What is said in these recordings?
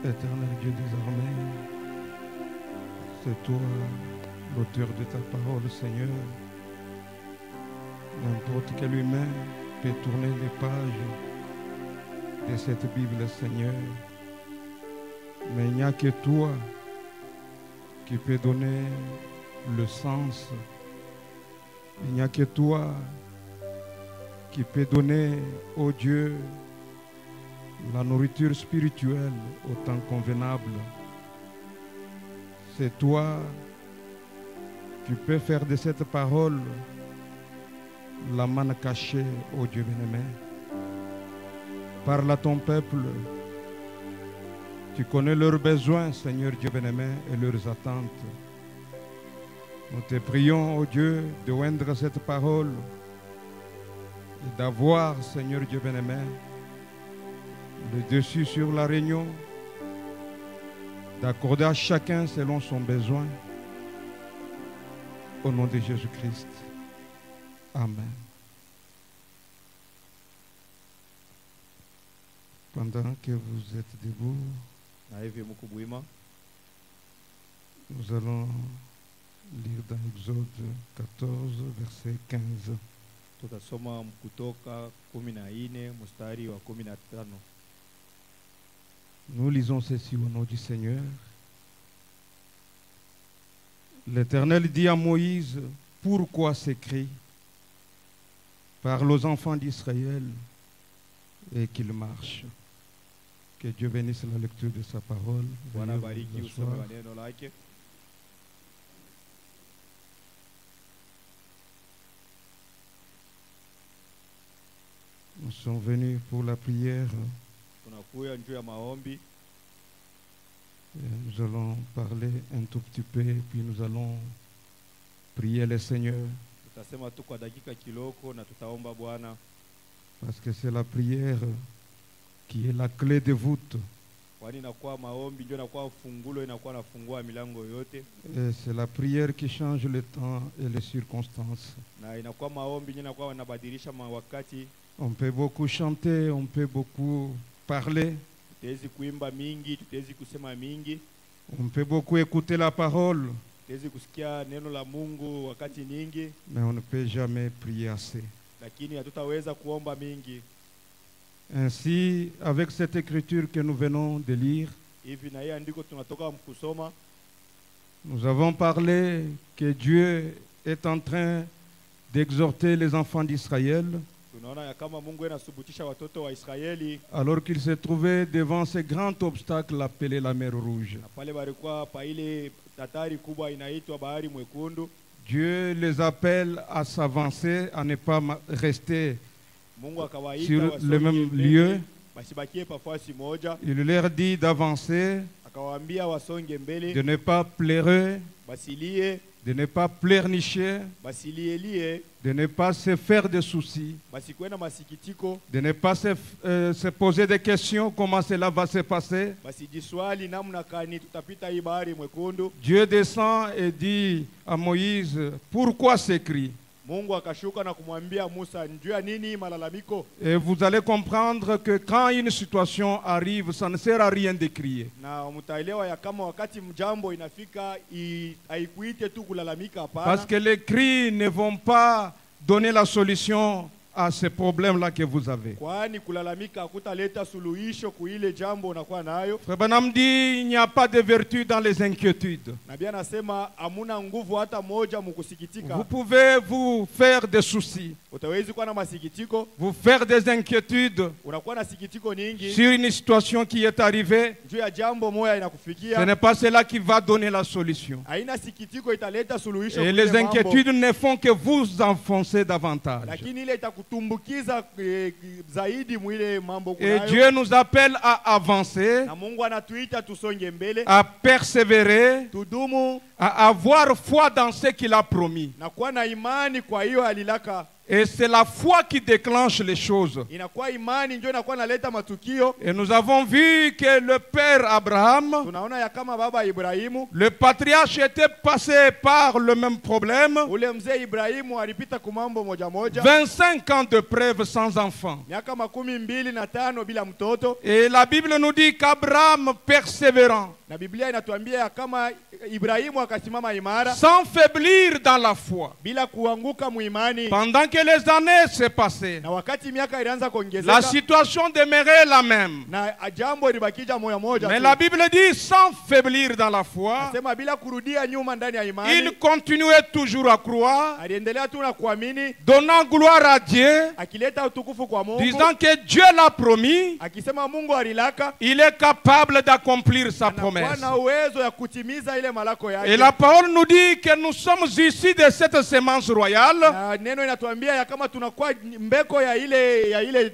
Éternel Dieu des armées, c'est toi l'auteur de ta parole, Seigneur. N'importe quel humain peut tourner les pages de cette Bible, Seigneur. Mais il n'y a que toi qui peux donner le sens. Il n'y a que toi qui peut donner au Dieu la nourriture spirituelle au temps convenable. C'est toi qui peux faire de cette parole la manne cachée, ô Dieu bien-aimé. Parle à ton peuple. Tu connais leurs besoins, Seigneur Dieu bien-aimé, et leurs attentes. Nous te prions, ô Dieu, de oindre cette parole et d'avoir, Seigneur Dieu bien-aimé, le dessus sur la réunion, d'accorder à chacun selon son besoin. Au nom de Jésus-Christ. Amen. Pendant que vous êtes debout, nous allons lire dans Exode 14, verset 15. Nous lisons ceci au nom du Seigneur. L'Éternel dit à Moïse, pourquoi ces cris? Parle aux enfants d'Israël et qu'ils marchent. Que Dieu bénisse la lecture de sa parole. Nous sommes venus pour la prière. Et nous allons parler un tout petit peu et puis nous allons prier le Seigneur. Parce que c'est la prière qui est la clé de voûte. Et c'est la prière qui change le temps et les circonstances. On peut beaucoup chanter, on peut beaucoup parler. On peut beaucoup écouter la parole. Mais on ne peut jamais prier assez. Ainsi, avec cette écriture que nous venons de lire, nous avons parlé que Dieu est en train d'exhorter les enfants d'Israël alors qu'ils se trouvaient devant ce grand obstacle appelé la mer Rouge. Dieu les appelle à s'avancer, à ne pas rester sur le même lieu. Il leur dit d'avancer, de ne pas pleurer, de ne pas pleurnicher, de ne pas se faire de soucis, de ne pas se poser des questions, comment cela va se passer. Dieu descend et dit à Moïse, pourquoi ces cris? Et vous allez comprendre que quand une situation arrive, ça ne sert à rien de crier. Parce que les cris ne vont pas donner la solution à ce problème-là que vous avez. Frère Branham dit, il n'y a pas de vertu dans les inquiétudes. Vous pouvez vous faire des soucis, vous faire des inquiétudes sur une situation qui est arrivée. Ce n'est pas cela qui va donner la solution. Et les inquiétudes ne font que vous enfoncer davantage. Et Dieu nous appelle à avancer, à persévérer, à avoir foi dans ce qu'il a promis. Et c'est la foi qui déclenche les choses. Inakuwa imani ndio inakuwa naleta matukio. Et nous avons vu que le père Abraham, Tunaona ya kama baba Ibrahimu, le patriarche, était passé par le même problème. ule mzee Ibrahimu alipita kumambo moja moja. 25 ans de preuve sans enfant. Miaka 25 bila mtoto. Et la Bible nous dit qu'Abraham, persévérant, Na Biblia inatuambia ya kama Ibrahimu akasimama imara sans faiblir dans la foi, bila kuanguka muimani. pendant que les années se passaient, Na wakati miaka ilianza kuongezeka, la situation demeurait la même. na jambo libakija moja moja. Mais la Bible dit sans faiblir dans la foi, Sema bila kurudia nyuma ndani ya imani. il continuait toujours à croire, Aliendelea tu na kuamini, donnant gloire à Dieu, akileta utukufu kwa Mungu, disant que Dieu l'a promis, akisema Mungu alilaka, il est capable d'accomplir sa promesse. ana uwezo ya kutimiza ile malako yake. Et la parole nous dit que nous sommes issus de cette semence royale. Na neno inatuambia ya kama tunakuwa mbeko ya ile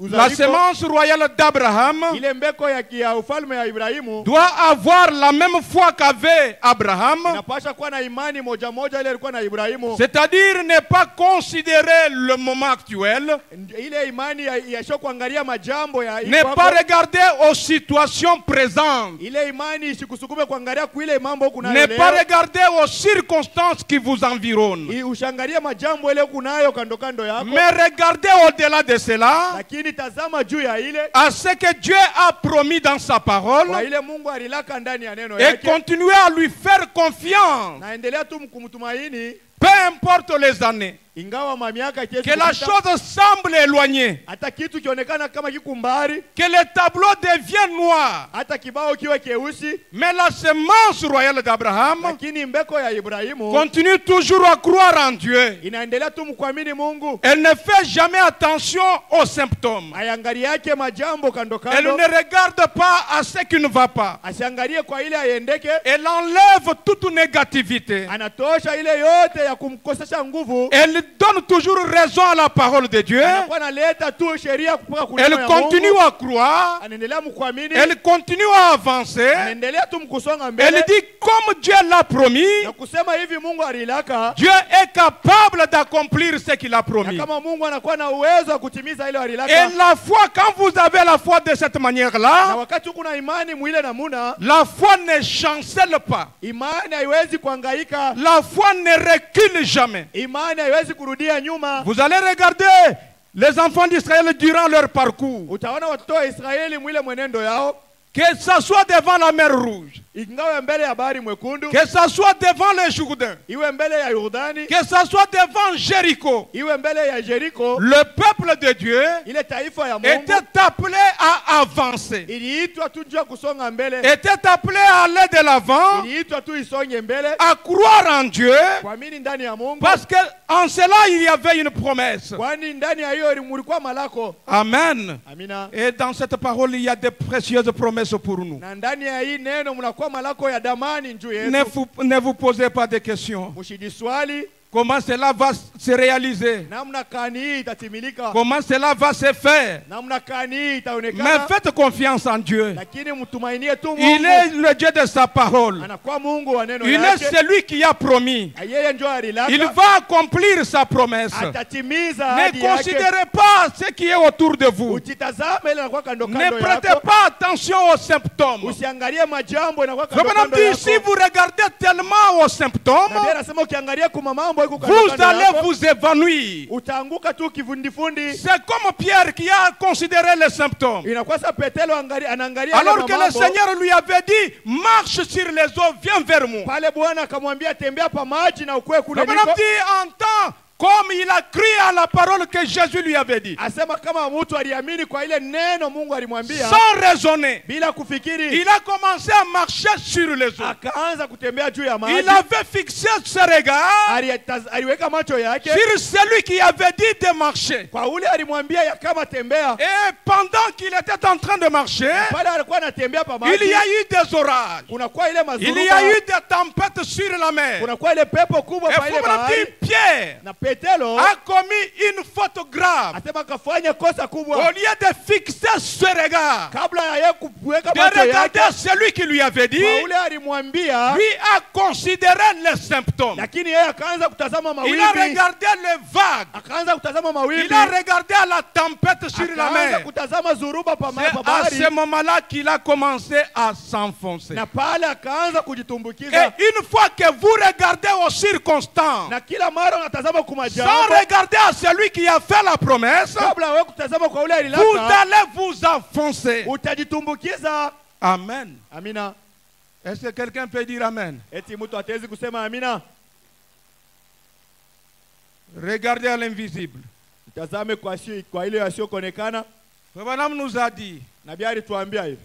La uzaliko, semence royale d'Abraham ile mbeko ya ufalme ya Ibrahimu doit avoir la même foi qu'avait Abraham, inapasha kuwa na imani moja moja ile ilikuwa na Ibrahimu. c'est-à-dire ne pas considérer le moment actuel, Ile imani ya kuangalia majambo ya ne pas regarder aux situations présentes, ile imani isikusukume kuangalia kuile mambo huko nayo ne leo. pas regarder aux circonstances qui vous environnent, Ushangalie majambo ile kunayo kando kando yako. mais regardez au-delà de cela Lakini tazama juu ya ile à ce que Dieu a promis dans sa parole kwa ile Mungu alilaka ndani ya neno et yake. continuer à lui faire confiance, Naendelea tu kumtumaini peu importe les années, ingawa mamiaka que la chose semble éloignée, hata kitu kionekana kama kikumbari, que le tableau devient noir, hata kibao kiwe keusi, mais la semence royale d'Abraham lakini mbeko ya Ibrahimu continue toujours à croire en Dieu. inaendelea tu mkuamini Mungu. Elle ne fait jamais attention aux symptômes. Ayangalie yake majambo kando Elle kando, ne regarde pas à ce qui ne va pas. asiangalie kwa ile aiendeke, Elle enlève toute négativité. anatosha ile yote ya kumkosesha nguvu. Elle donne toujours raison à la parole de Dieu. Anakuwa analeta tu sheria kutoka kwa Elle neno ya Mungu. continue à croire. Anaendelea mkuamini, Elle continue à avancer. anaendelea tu mkusonga Elle mbele. dit comme Dieu l'a promis, Na kusema hivi Mungu alilaka, Dieu est capable d'accomplir ce qu'il a na promis. kama Mungu anakuwa na uwezo wa kutimiza ile alilaka. Et la foi, quand vous avez la foi de cette Na manière-là, wakati kuna imani mwile namuna, la foi ne chancelle pas. imani haiwezi kuhangaika, La foi ne recule jamais. imani haiwezi kurudia nyuma. Vous allez regarder les enfants d'Israël durant leur parcours. Utaona watoto wa Israeli mwile mwenendo yao, Que ça soit devant la mer Rouge, ingawa mbele ya bahari mwekundu, que ça soit devant le Jourdain, iwe mbele ya Yordani, que ça soit devant Jéricho, iwe mbele ya Jericho, le peuple de Dieu ile taifa ya Mungu était appelé à avancer, iliitwa tu njia kusonga mbele, était appelé à aller de l'avant, iliitwa tu isonge mbele, à croire en Dieu, kuamini ndani ya Mungu, parce qu'en cela il y avait une promesse. kwani ndani ya hiyo mulikuwa malako. Amen. Amina. Et dans cette parole, il y a de précieuses promesses pour nous. Na ndani ya hii neno mnakuwa malako ya damani juu yetu. Ne vous posez pas de questions. Mshidiswali Comment cela va se réaliser? namna kani hii itatimilika, Comment cela va se faire? namna kani hii Mais itaonekana, faites confiance en Dieu. lakini mtumainie tu Il Mungu. est le Dieu de sa parole. Anakuwa Mungu wa neno Il est yake. celui qui a promis. Yeye ndio alilaka. Il va accomplir sa promesse. Atatimiza Ne ahadi yake. considérez pas ce qui est autour de vous. Utitazame ile inakuwa kando Ne kando prêtez yako. pas attention aux symptômes. Usiangalie majambo inakuwa Je kando me kando dis, si yako. vous regardez tellement aux symptômes, Na Biblia inasema ukiangalia kuma mambo iko kando vous kando allez yako, vous évanouir. utaanguka tu kifundifundi. C'est comme Pierre qui a considéré les symptômes. Inakuwa sa Petero anaangalia Alors yale que le mambo. Seigneur lui avait dit, marche sur les eaux, viens vers moi. Pale Bwana akamwambia tembea pa maji na ukue kule Le bonhomme niko. dit, entends, comme il a cru à la parole que Jésus lui avait dit. Asema kama mtu aliamini kwa ile neno Mungu alimwambia Sans raisonner, bila kufikiri, il a commencé à marcher sur les eaux. akaanza kutembea juu ya maji. Il avait fixé ses regards Aliweka macho yake sur celui qui avait dit de marcher. kwa ule alimwambia ya kama tembea. Et pendant qu'il était en train de marcher, Pale alikuwa anatembea pa maji, il y a eu des orages. kunakuwa ile Il y a eu mazuruba, des tempêtes sur la mer. kunakuwa ile pepo kubwa Et pa ile vous me bahari. dites, Pierre, Na Petero a commis une faute grave. asema kafanya kosa Au kubwa. lieu de fixer ce regard, Kabla ya yeye kuweka de macho yake regarder celui qui lui avait dit, kwa ule alimwambia, lui a considéré les symptômes. lakini yeye akaanza kutazama Il a mawimbi, regardé les vagues. akaanza kutazama mawimbi, Il a regardé la tempête sur la akaanza mer. kutazama zuruba pa C'est à bahari, ce moment-là qu'il a commencé à s'enfoncer. na pale akaanza Et kujitumbukiza. une fois que vous regardez aux circonstances, Na kila mara unatazama sans kumajambo, regarder à celui qui a fait la promesse, kabla wewe kutazama kwa ule vous alilaka, allez vous enfoncer. utajitumbukiza. Amen. Amina. Est-ce que quelqu'un peut dire Amen? Eti mtu atawezi kusema amina? Regardez à l'invisible. Tazame kwa ile yasiyoonekana. Madame nous a dit Nabii alituambia hivi,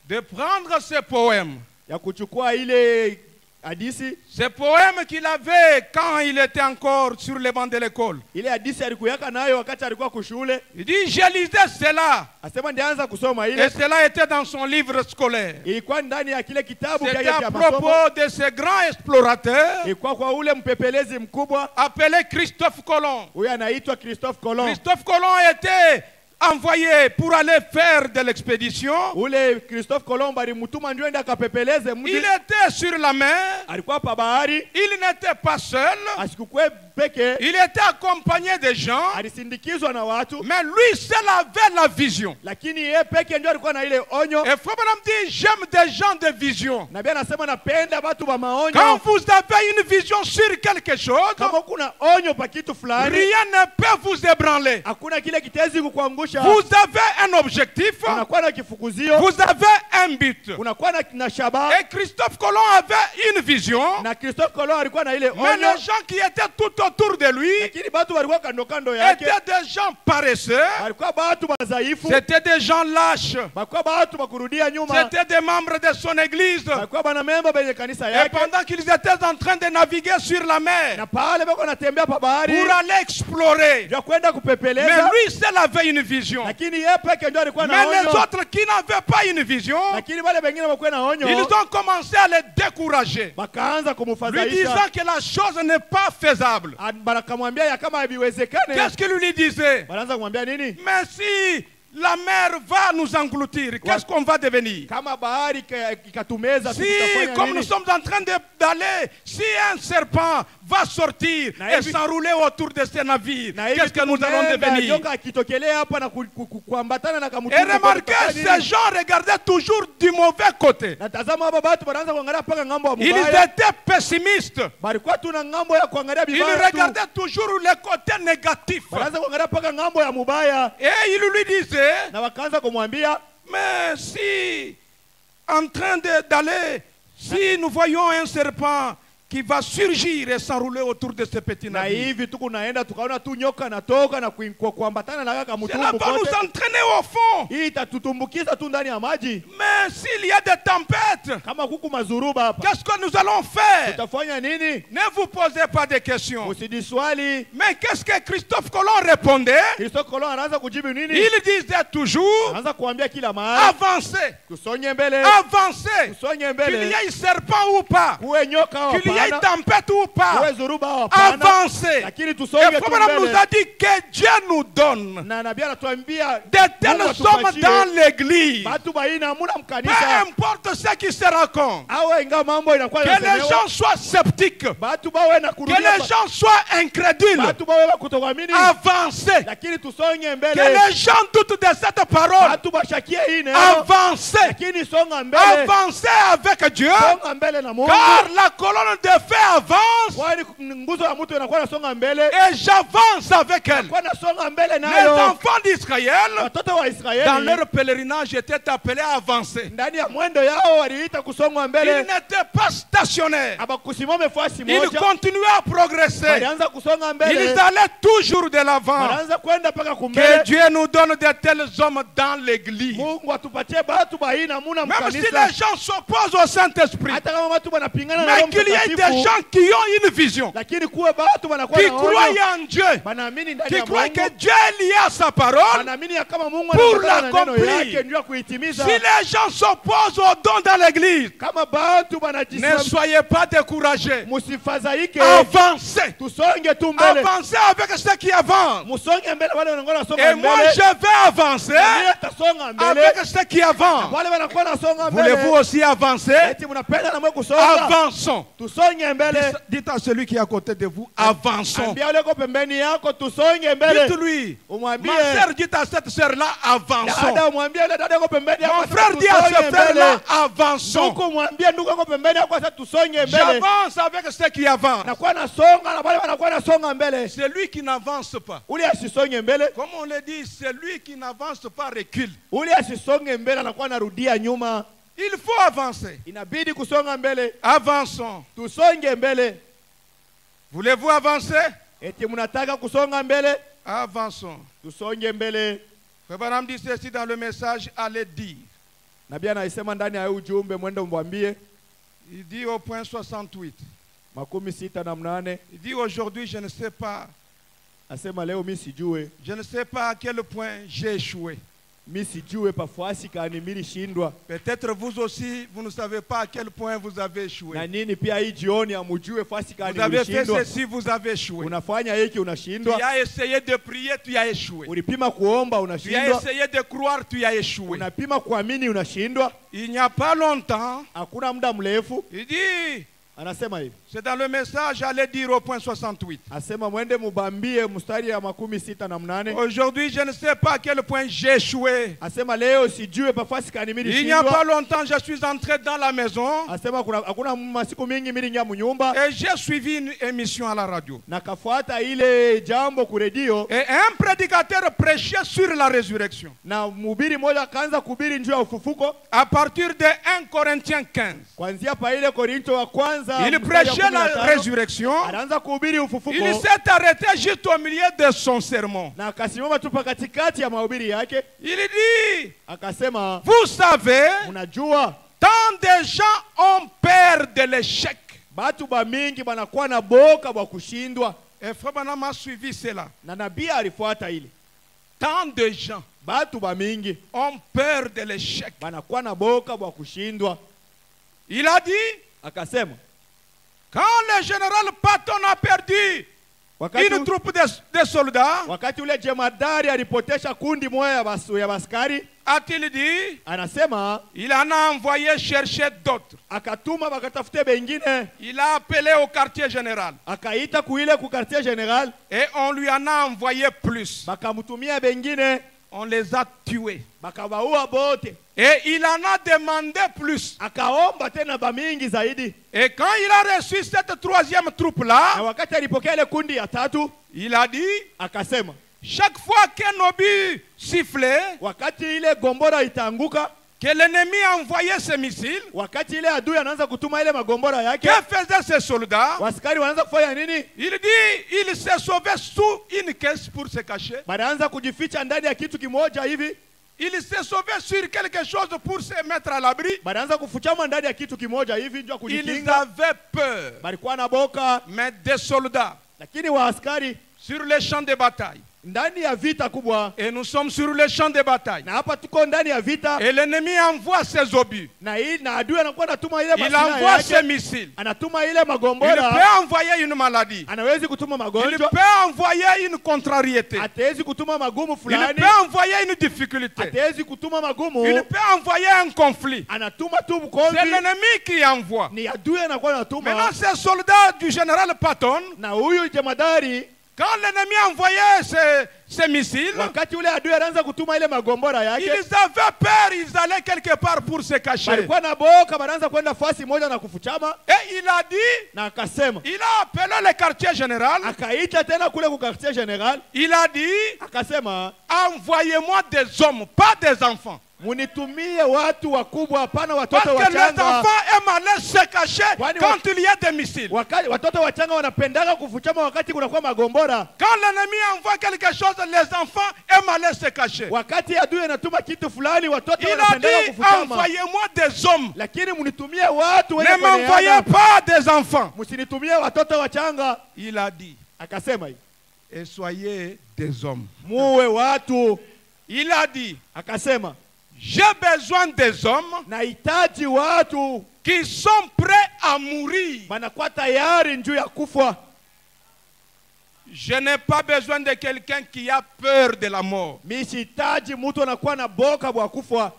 de prendre ce poème. ya kuchukua ile hadisi, Ce poème qu'il avait quand il était encore sur les bancs de l'école. ile hadisi alikuyaka nayo wakati alikuwa kushule. Il dit, je lisais cela. Asema ndianza kusoma Et ile, cela était dans son livre scolaire. ilikuwa ndani ya kile kitabu C'était cha à masomo. propos de ce grand explorateur Ilikuwa kwa ule mpepelezi mkubwa, appelé Christophe Colomb. huyu anaitwa Christophe Colomb. Christophe Colomb était envoyé pour aller faire de l'expédition. Ule Christophe Colomb alimtuma ndio enda akapepeleze mji. Il était sur la mer. Alikuwa pa bahari, Il n'était pas seul. asikukwe peke, Il était accompagné de gens. alisindikizwa na watu, Mais lui seul avait la vision. lakini yeye peke ndio alikuwa na ile onyo. Et Frère Branham dit, j'aime des gens de vision. Nabii anasema napenda watu wa maonyo. Quand vous avez une vision sur quelque chose, Kama kuna onyo pa kitu fulani, rien ne peut vous ébranler. hakuna kile kitezi kukuangusha. Vous avez un objectif, Unakuwa na kifukuzio, vous avez un but. unakuwa na shabaha. Et Christophe Colomb avait une vision, Na Christophe Colomb alikuwa na ile mais onyo, les gens qui étaient tout autour de lui lakini watu walikuwa kando kando yake, étaient des gens paresseux, walikuwa watu madhaifu, c'était des gens lâches, walikuwa watu wakurudia nyuma, c'était des membres de son église. walikuwa bana memba benye kanisa Et yake. pendant qu'ils étaient en train de naviguer sur la mer Na pale bako natembea pa bahari pour aller explorer, ndio kwenda mais kupepeleza, lui seul avait une vision. lakini yeye peke ndio alikuwa na Mais les onyo, autres qui n'avaient pas une vision, lakini wale wengine wakuwa na onyo, ils ont commencé à les décourager, wakaanza lui kumfadhaisha. disant que la chose n'est pas faisable. Banakamwambia ya kama haviwezekane. Qu'est-ce qu'il lui disait? Wanaanza kumwambia nini? Mais si la mer va nous engloutir, qu'est-ce qu'on va devenir? Kama bahari ikatumeza, Si, comme nous sommes en train d'aller, si un serpent va sortir et s'enrouler autour de ce navire, qu'est-ce que nous allons devenir? Et remarquez, ces gens regardaient toujours du mauvais côté. Ils étaient pessimistes. Ils regardaient toujours le côté négatif. Et ils lui disaient, mais si, en train d'aller, si nous voyons un serpent qui va surgir et s'enrouler autour de ce petit navire, cela va nous entraîner au fond. Mais s'il y a des tempêtes, qu'est-ce que nous allons faire? Ne vous posez pas de questions. Mais qu'est-ce que Christophe Colomb répondait? Il disait toujours, avancez, avancez, qu'il y ait serpent ou pas, qu'il y ait tempête ou pas, avancez. Et Frère nous a dit que Dieu nous donne de telles sommes dans l'église. Peu importe ce qui se raconte, que les gens soient sceptiques, que les gens soient incrédules, avancez. Que les gens doutent de cette parole, avancez. Avancez avec Dieu, car la colonne de feu avance et j'avance avec elle. Les enfants d'Israël, dans leur pèlerinage, étaient appelés à avancer. Ils n'étaient pas stationnaires. Ils continuaient à progresser. Ils allaient toujours de l'avant. Que Dieu nous donne de tels hommes dans l'église. Même si les gens s'opposent au Saint-Esprit, mais qu'il y ait des gens qui ont une vision, qui croient en Dieu, qui croient que Dieu est lié à sa parole pour l'accomplir. Si les gens s'opposent au don dans l'église, ne soyez pas découragés. Avancez. Avancez avec ceux qui avancent. Et moi je vais avancer avec ceux qui avancent. Voulez-vous aussi avancer? Avançons. Dites à celui qui est à côté de vous, avançons. Dites-lui, ma soeur, dites à cette soeur-là, avançons. Mon frère dit à ce frère-là, avançons. J'avance avec ceux qui avancent. Celui qui n'avance pas, comme on le dit, celui qui n'avance pas recule. Il faut avancer. Avançons. Voulez-vous avancer? Avançons. Frère Branham dit ceci dans le message, allez dire. Il dit au point 68. Il dit aujourd'hui, je ne sais pas. Je ne sais pas à quel point j'ai échoué. Peut-être vous aussi, vous ne savez pas à quel point vous avez échoué. Vous avez fait ceci, vous avez échoué. Tu as essayé de prier, tu as échoué. Tu as essayé de croire, tu as échoué. Il n'y a pas longtemps, il dit, c'est dans le message, allez dire au point 68. Aujourd'hui, je ne sais pas à quel point j'ai échoué. Il n'y a pas longtemps, je suis entré dans la maison et j'ai suivi une émission à la radio. Et un prédicateur prêchait sur la résurrection. À partir de 1 Corinthiens 15. Il prêchait la résurrection. Il s'est arrêté juste au milieu de son sermon. Il dit, vous savez, tant de gens ont peur de l'échec. Et Frère Branham a suivi cela. Tant de gens ont peur de l'échec. Il a dit, quand le général Patton a perdu une troupe de soldats, a-t-il dit, il en a envoyé chercher d'autres. Il a appelé au quartier général. Et on lui en a envoyé plus. On les a tués. Et il en a demandé plus. Et quand il a reçu cette troisième troupe-là, il a dit, chaque fois qu'un obus sifflait, que l'ennemi envoyait ses missiles, que faisaient ces soldats? Il dit, il s'est sauvé sous une caisse pour se cacher. Il s'est sauvé sur quelque chose pour se mettre à l'abri. Ils avaient peur. Mais des soldats sur les champs de bataille. Et nous sommes sur le champ de bataille. Et l'ennemi envoie ses obus. Il envoie ses missiles. Il peut envoyer une maladie. Il peut envoyer une contrariété. Il peut envoyer une difficulté. Il peut envoyer un conflit. C'est l'ennemi qui envoie. Maintenant, ces soldats du général Patton, quand l'ennemi envoyait ses missiles, ils avaient peur, ils allaient quelque part pour se cacher. Et il a dit, il a appelé le quartier général. Il a dit, envoyez-moi des hommes, pas des enfants. Parce que les enfants aiment aller se cacher quand il y a des missiles. Watoto wachanga wanapendanga kufuchama wakati kunakuwa magombora. Quand l'ennemi envoie quelque chose, les enfants aiment aller se cacher. Wakati adui anatuma kitu fulani, watoto Il a wanapendanga dit, kufuchama. envoyez-moi des hommes. Lakini munitumie watu wenye Ne m'envoyez pas des enfants. Musinitumie watoto wachanga. Il a dit, Akasema hivi, et soyez des hommes. muwe watu. Il a dit, Akasema, j'ai besoin des hommes nahitaji watu qui sont prêts à mourir. banakuwa tayari njuu ya kufa. Je n'ai pas besoin de quelqu'un qui a peur de la mort. Mimi sihitaji mtu anakuwa na boka bwa kufa.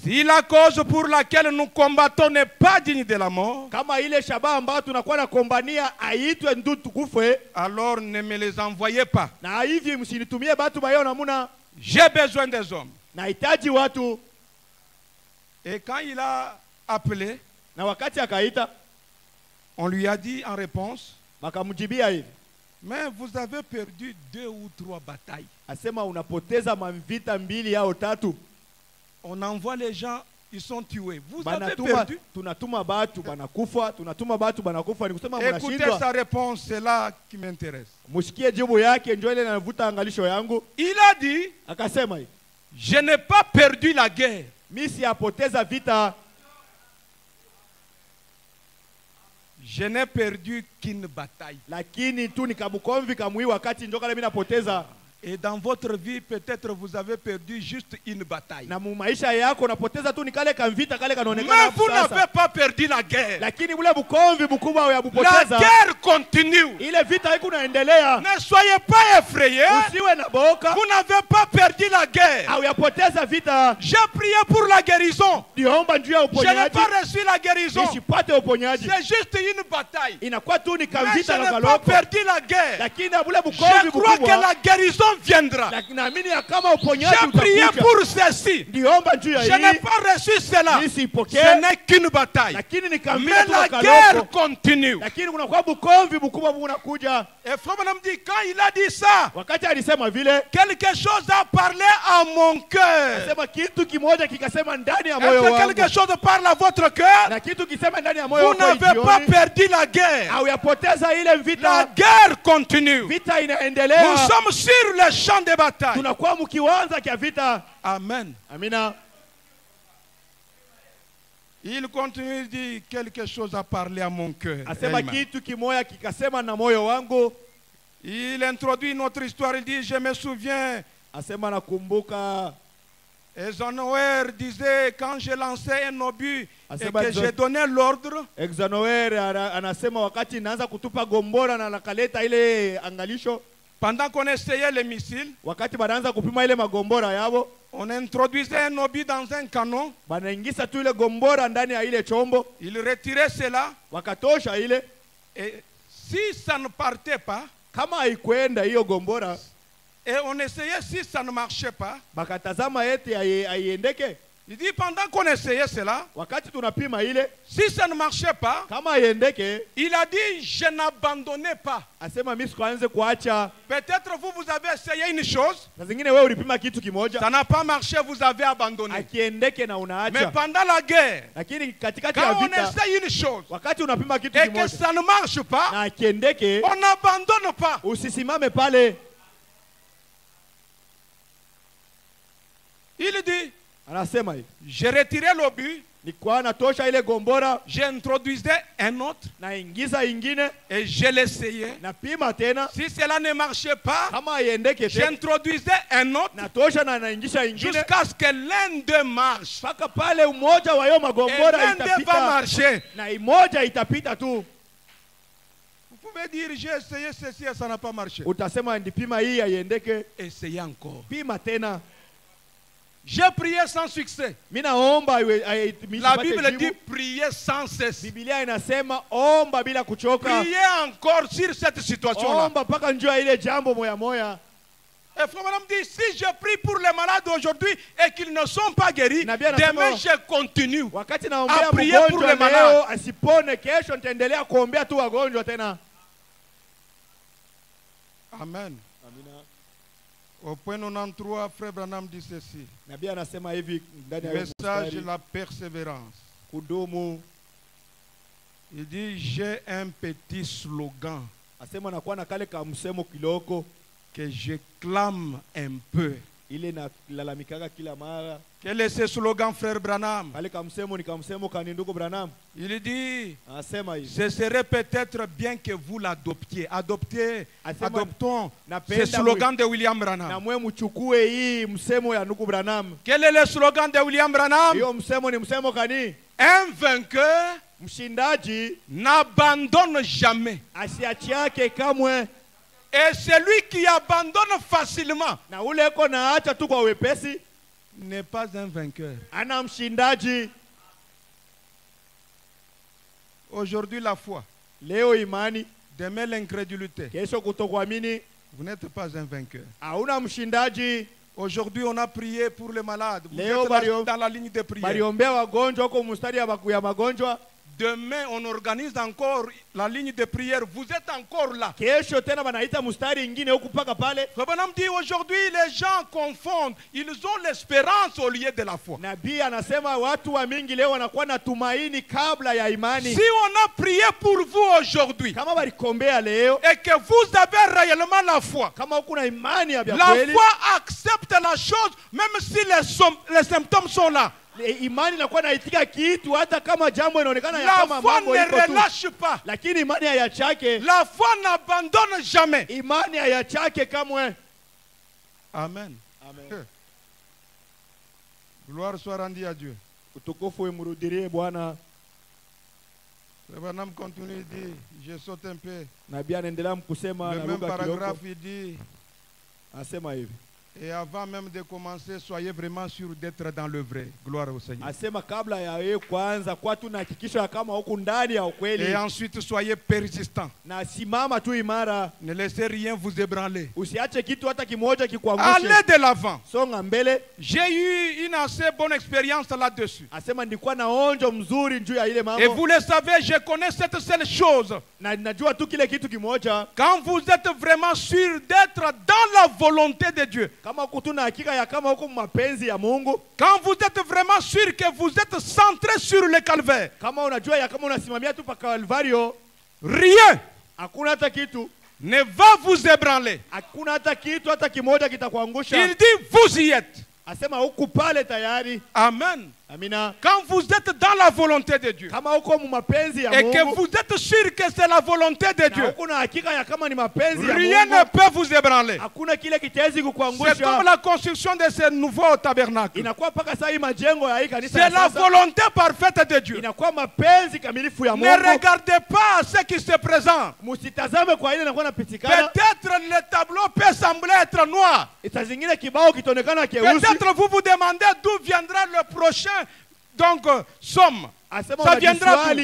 Si la cause pour laquelle nous combattons n'est pas digne de la mort, Kama ile shabaha ambayo tunakuwa na kombania aitwe ndutu kufe, alors ne me les envoyez pas. na hivi msinitumie batu bayo namuna. J'ai besoin des hommes. Nahitaji watu. Et quand il a appelé, Na wakati akaita, on lui a dit en réponse, bakamjibia hivi, mais vous avez perdu 2 ou 3 batailles. asema unapoteza mavita 2 au 3. On envoie les gens, ils sont tués. Vous avez Banatuma, perdu. tunatuma batu banakufa, tunatuma batu banakufa, ni kusema Écoutez mnashindwa. sa réponse, c'est là qui m'intéresse. Musikie jibu yake, njoo ile inavuta angalisho yangu. Il a dit, Akasema hivi, je n'ai pas perdu la guerre. mimi siyapoteza vita, Je n'ai perdu qu'une bataille. lakini tu nikabukomvi kamwi wakati njoo kale mimi napoteza. Et dans votre vie, peut-être vous avez perdu juste une bataille. Na mu maisha yako unapoteza tu nikale kamvita kale kanaonekana Mais hapo vous sasa. n'avez pas perdu la guerre. Lakini bule bukomvi bukubwa ya La bupoteza, guerre continue. ile vita iko inaendelea. Ne soyez pas effrayés. Usiwe na boka Vous n'avez pas perdu la guerre. au yapoteza vita. J'ai prié pour la guérison. Niomba njuu ya Je n'ai uponyaji, pas reçu la guérison. nisipate uponyaji. C'est juste une bataille. Inakuwa tu ni Mais je kamvita na n'ai pas kaloko. perdu la guerre. Lakini bule Je bukomvi crois que bukubwa, la guérison viendra. naamini ya kama uponyaji J'ai prié utakuja. pour ceci. Niomba njuu ya Je n'ai hii, pas reçu cela. nisipokee. Ce n'est qu'une bataille. Lakini ni Mais kamvita tu la na guerre kaloko. continue. Lakini kunakuwa bukomvi bukubwa bunakuja. Et Frère Branham dit, quand il a dit ça, Wakati alisema vile, quelque chose a parlé à mon cœur. sema kitu kimoja kikasema ndani ya Est-ce moyo que wangu. quelque chose parle à votre cœur? Na kitu kisema ndani ya moyo Vous wako n'avez pas jioni, perdu la guerre. au yapoteza ile La vita. guerre continue. Vita Nous inaendelea. sommes sur le champ de bataille. Tunakuwa mkiwanza kia vita. Amen. Amina. Il continue de dire quelque chose a parlé à mon cœur. Asema Amen. kitu kimoja kikasema na moyo wangu. Il introduit notre histoire. Il dit, je me souviens, Asema nakumbuka. Eisenhower disait, quand j'ai lancé un obus et Asema que j'ai donné l'ordre, Eisenhower anasema wakati naanza kutupa gombora na nakaleta ile angalisho, pendant qu'on essayait les missiles, wakati banaanza kupima ile magombora yabo, on introduisait un obus dans un canon. banaingisa tu ile gombora ndani ya ile chombo, Il retirait cela. wakatosha ile. Et si ça ne partait pas, Kama haikwenda hiyo gombora, et on essayait si ça ne marchait pas, bakatazama eti aiendeke. il dit pendant qu'on essayait cela, Wakati tunapima ile, si ça ne marchait pas, kama aiendeke, il a dit je n'abandonnais pas. asema mimi sikuanze kuacha. Peut-être vous avez essayé une chose, Na zingine wewe ulipima kitu kimoja, ça n'a pas marché, vous avez abandonné. akiendeke na Mais unaacha. pendant la guerre, Lakini katikati ya quand on vita, essaye une chose wakati unapima kitu et que kimoja ça ne marche pas, na akiendeke, on n'abandonne pas. usisimame pale. Il dit, Anasema hivi, j'ai retiré l'obus, nilikuwa natosha ile gombora, j'introduisais un autre naingiza ingine, et je l'essayais. napima tena, Si cela ne marchait pas, kama aiendeke tena, j'introduisais un autre natosha na naingisha ingine, jusqu'à ce que l'un d'eux marche. mpaka pale umoja wa hiyo Et magombora l'un d'eux va itapita marcher. na imoja itapita tu. Vous pouvez dire, j'ai essayé ceci et ça n'a pas marché. Utasema ndipima hii aiendeke, Essayez encore. pima tena. J'ai prié sans succès. Mimi naomba La Bible dit prier sans cesse. Biblia inasema omba bila kuchoka. Priez encore sur cette situation-là. Omba mpaka njua ile jambo moya moya. Et Frère Branham dit, si je prie pour les malades aujourd'hui et qu'ils ne sont pas guéris, Na bien demain nasema, je continue. Wakati naombea A prier pour mgonjwa les malades. leo asipone, kesho nitaendelea kuombea tu wagonjwa tena. Amen. Amina. Au point 93, Frère Branham dit ceci. Nabii anasema hivi ndani ya Message mstari, la persévérance. kudumu. Il dit, j'ai un petit slogan Asema nakuwa na kale ka msemo kiloko que je clame un peu. ile na lalamikaka kila mara. Quel est ce slogan, frère Branham? Kale ka msemo ni ka msemo ka ndugu Branham. Il dit, Anasema hivi. ce serait peut-être bien que vous l'adoptiez. Adoptons ce slogan de William Branham. Na mwe mchukue hii msemo ya ndugu Branham. Quel est le slogan de William Branham? Hiyo msemo ni msemo kani? Un vainqueur Mshindaji n'abandonne jamais. asiachiake kamwe. Et celui qui abandonne facilement Na ule eko na acha tu kwa wepesi n'est pas un vainqueur. ana mshindaji. Aujourd'hui la foi, Leo imani, demain l'incrédulité. kesho kutokuamini, Vous n'êtes pas un vainqueur. hauna mshindaji. Aujourd'hui on a prié pour les malades. Vous Leo êtes là dans la ligne de prière. Bariombea wagonjwa huko mstari ya magonjwa. Demain on organise encore la ligne de prière. Vous êtes encore là. Kesho tena banaita mstari ingine huku paka pale. Rabbanam dit aujourd'hui les gens confondent. Ils ont l'espérance au lieu de la foi. Nabii anasema watu wa mingi leo wanakuwa na tumaini kabla ya imani. Si on a prié pour vous aujourd'hui Kama balikombea leo et que vous avez réellement la foi, kama uko na imani ya la kweli, foi accepte la chose même si les symptômes sont là. imani inakuwa naitika kitu hata kama jambo inaonekana ya La kama foi mambo ne iko tu. relâche pas. Lakini imani hayachake. La foi n'abandonne jamais. Imani hayachake kamwe. Amen. Amen. Gloire soit rendue à Dieu. Utukufu imrudirie Bwana. Le bonhomme continue, il dit, je saute un peu. Nabii anaendelea mkusema Le na même lugha paragraphe, kidogo. il dit, Asema hivi. et avant même de commencer, soyez vraiment sûr d'être dans le vrai. Gloire au Seigneur. Asema kabla ya yeye kwanza kwa tunahakikisha kama huko ndani ya ukweli. Et ensuite, soyez persistants. Na simama tu imara. Ne laissez rien vous ébranler. Usiache kitu hata kimoja kikuangushe. Allez de l'avant. Songa mbele. J'ai eu une assez bonne expérience là-dessus. Asema nilikuwa na onjo mzuri juu ya ile mambo. Et vous le savez, je connais cette seule chose. Na najua tu kile kitu kimoja. Quand vous êtes vraiment sûr d'être dans la volonté de Dieu. Kama kutuna hakika ya kama huko mapenzi ya Mungu. Quand vous êtes vraiment sûr que vous êtes centré sur le calvaire. Kama unajua ya kama unasimamia tu pa Calvario. Rien. Hakuna hata kitu. Ne va vous ébranler. Hakuna hata kitu hata kimoja kitakuangusha. Il dit vous y êtes. Asema huku pale tayari. Amen. Amina. Quand vous êtes dans la volonté de Dieu. Kama huko mapenzi ya Et Mungu. que vous êtes sûr que c'est la volonté de Dieu. Na huko na hakika ya kama ni mapenzi ya Mungu. Rien ne peut vous ébranler. Hakuna kile kitezi kukuangusha. C'est comme la construction de ce nouveau tabernacle. Inakuwa paka sasa hii majengo ya hii kanisa. C'est la volonté parfaite de Dieu. Inakuwa mapenzi kamilifu ya Mungu. Ne regardez pas ce qui se présente. Musitazame kwa ile inakuwa napitikana. Peut-être le tableau peut sembler être noir. Saa zingine kibao kitaonekana keusi. Peut-être vous vous demandez d'où viendra le prochain somme. Ça viendra d'où?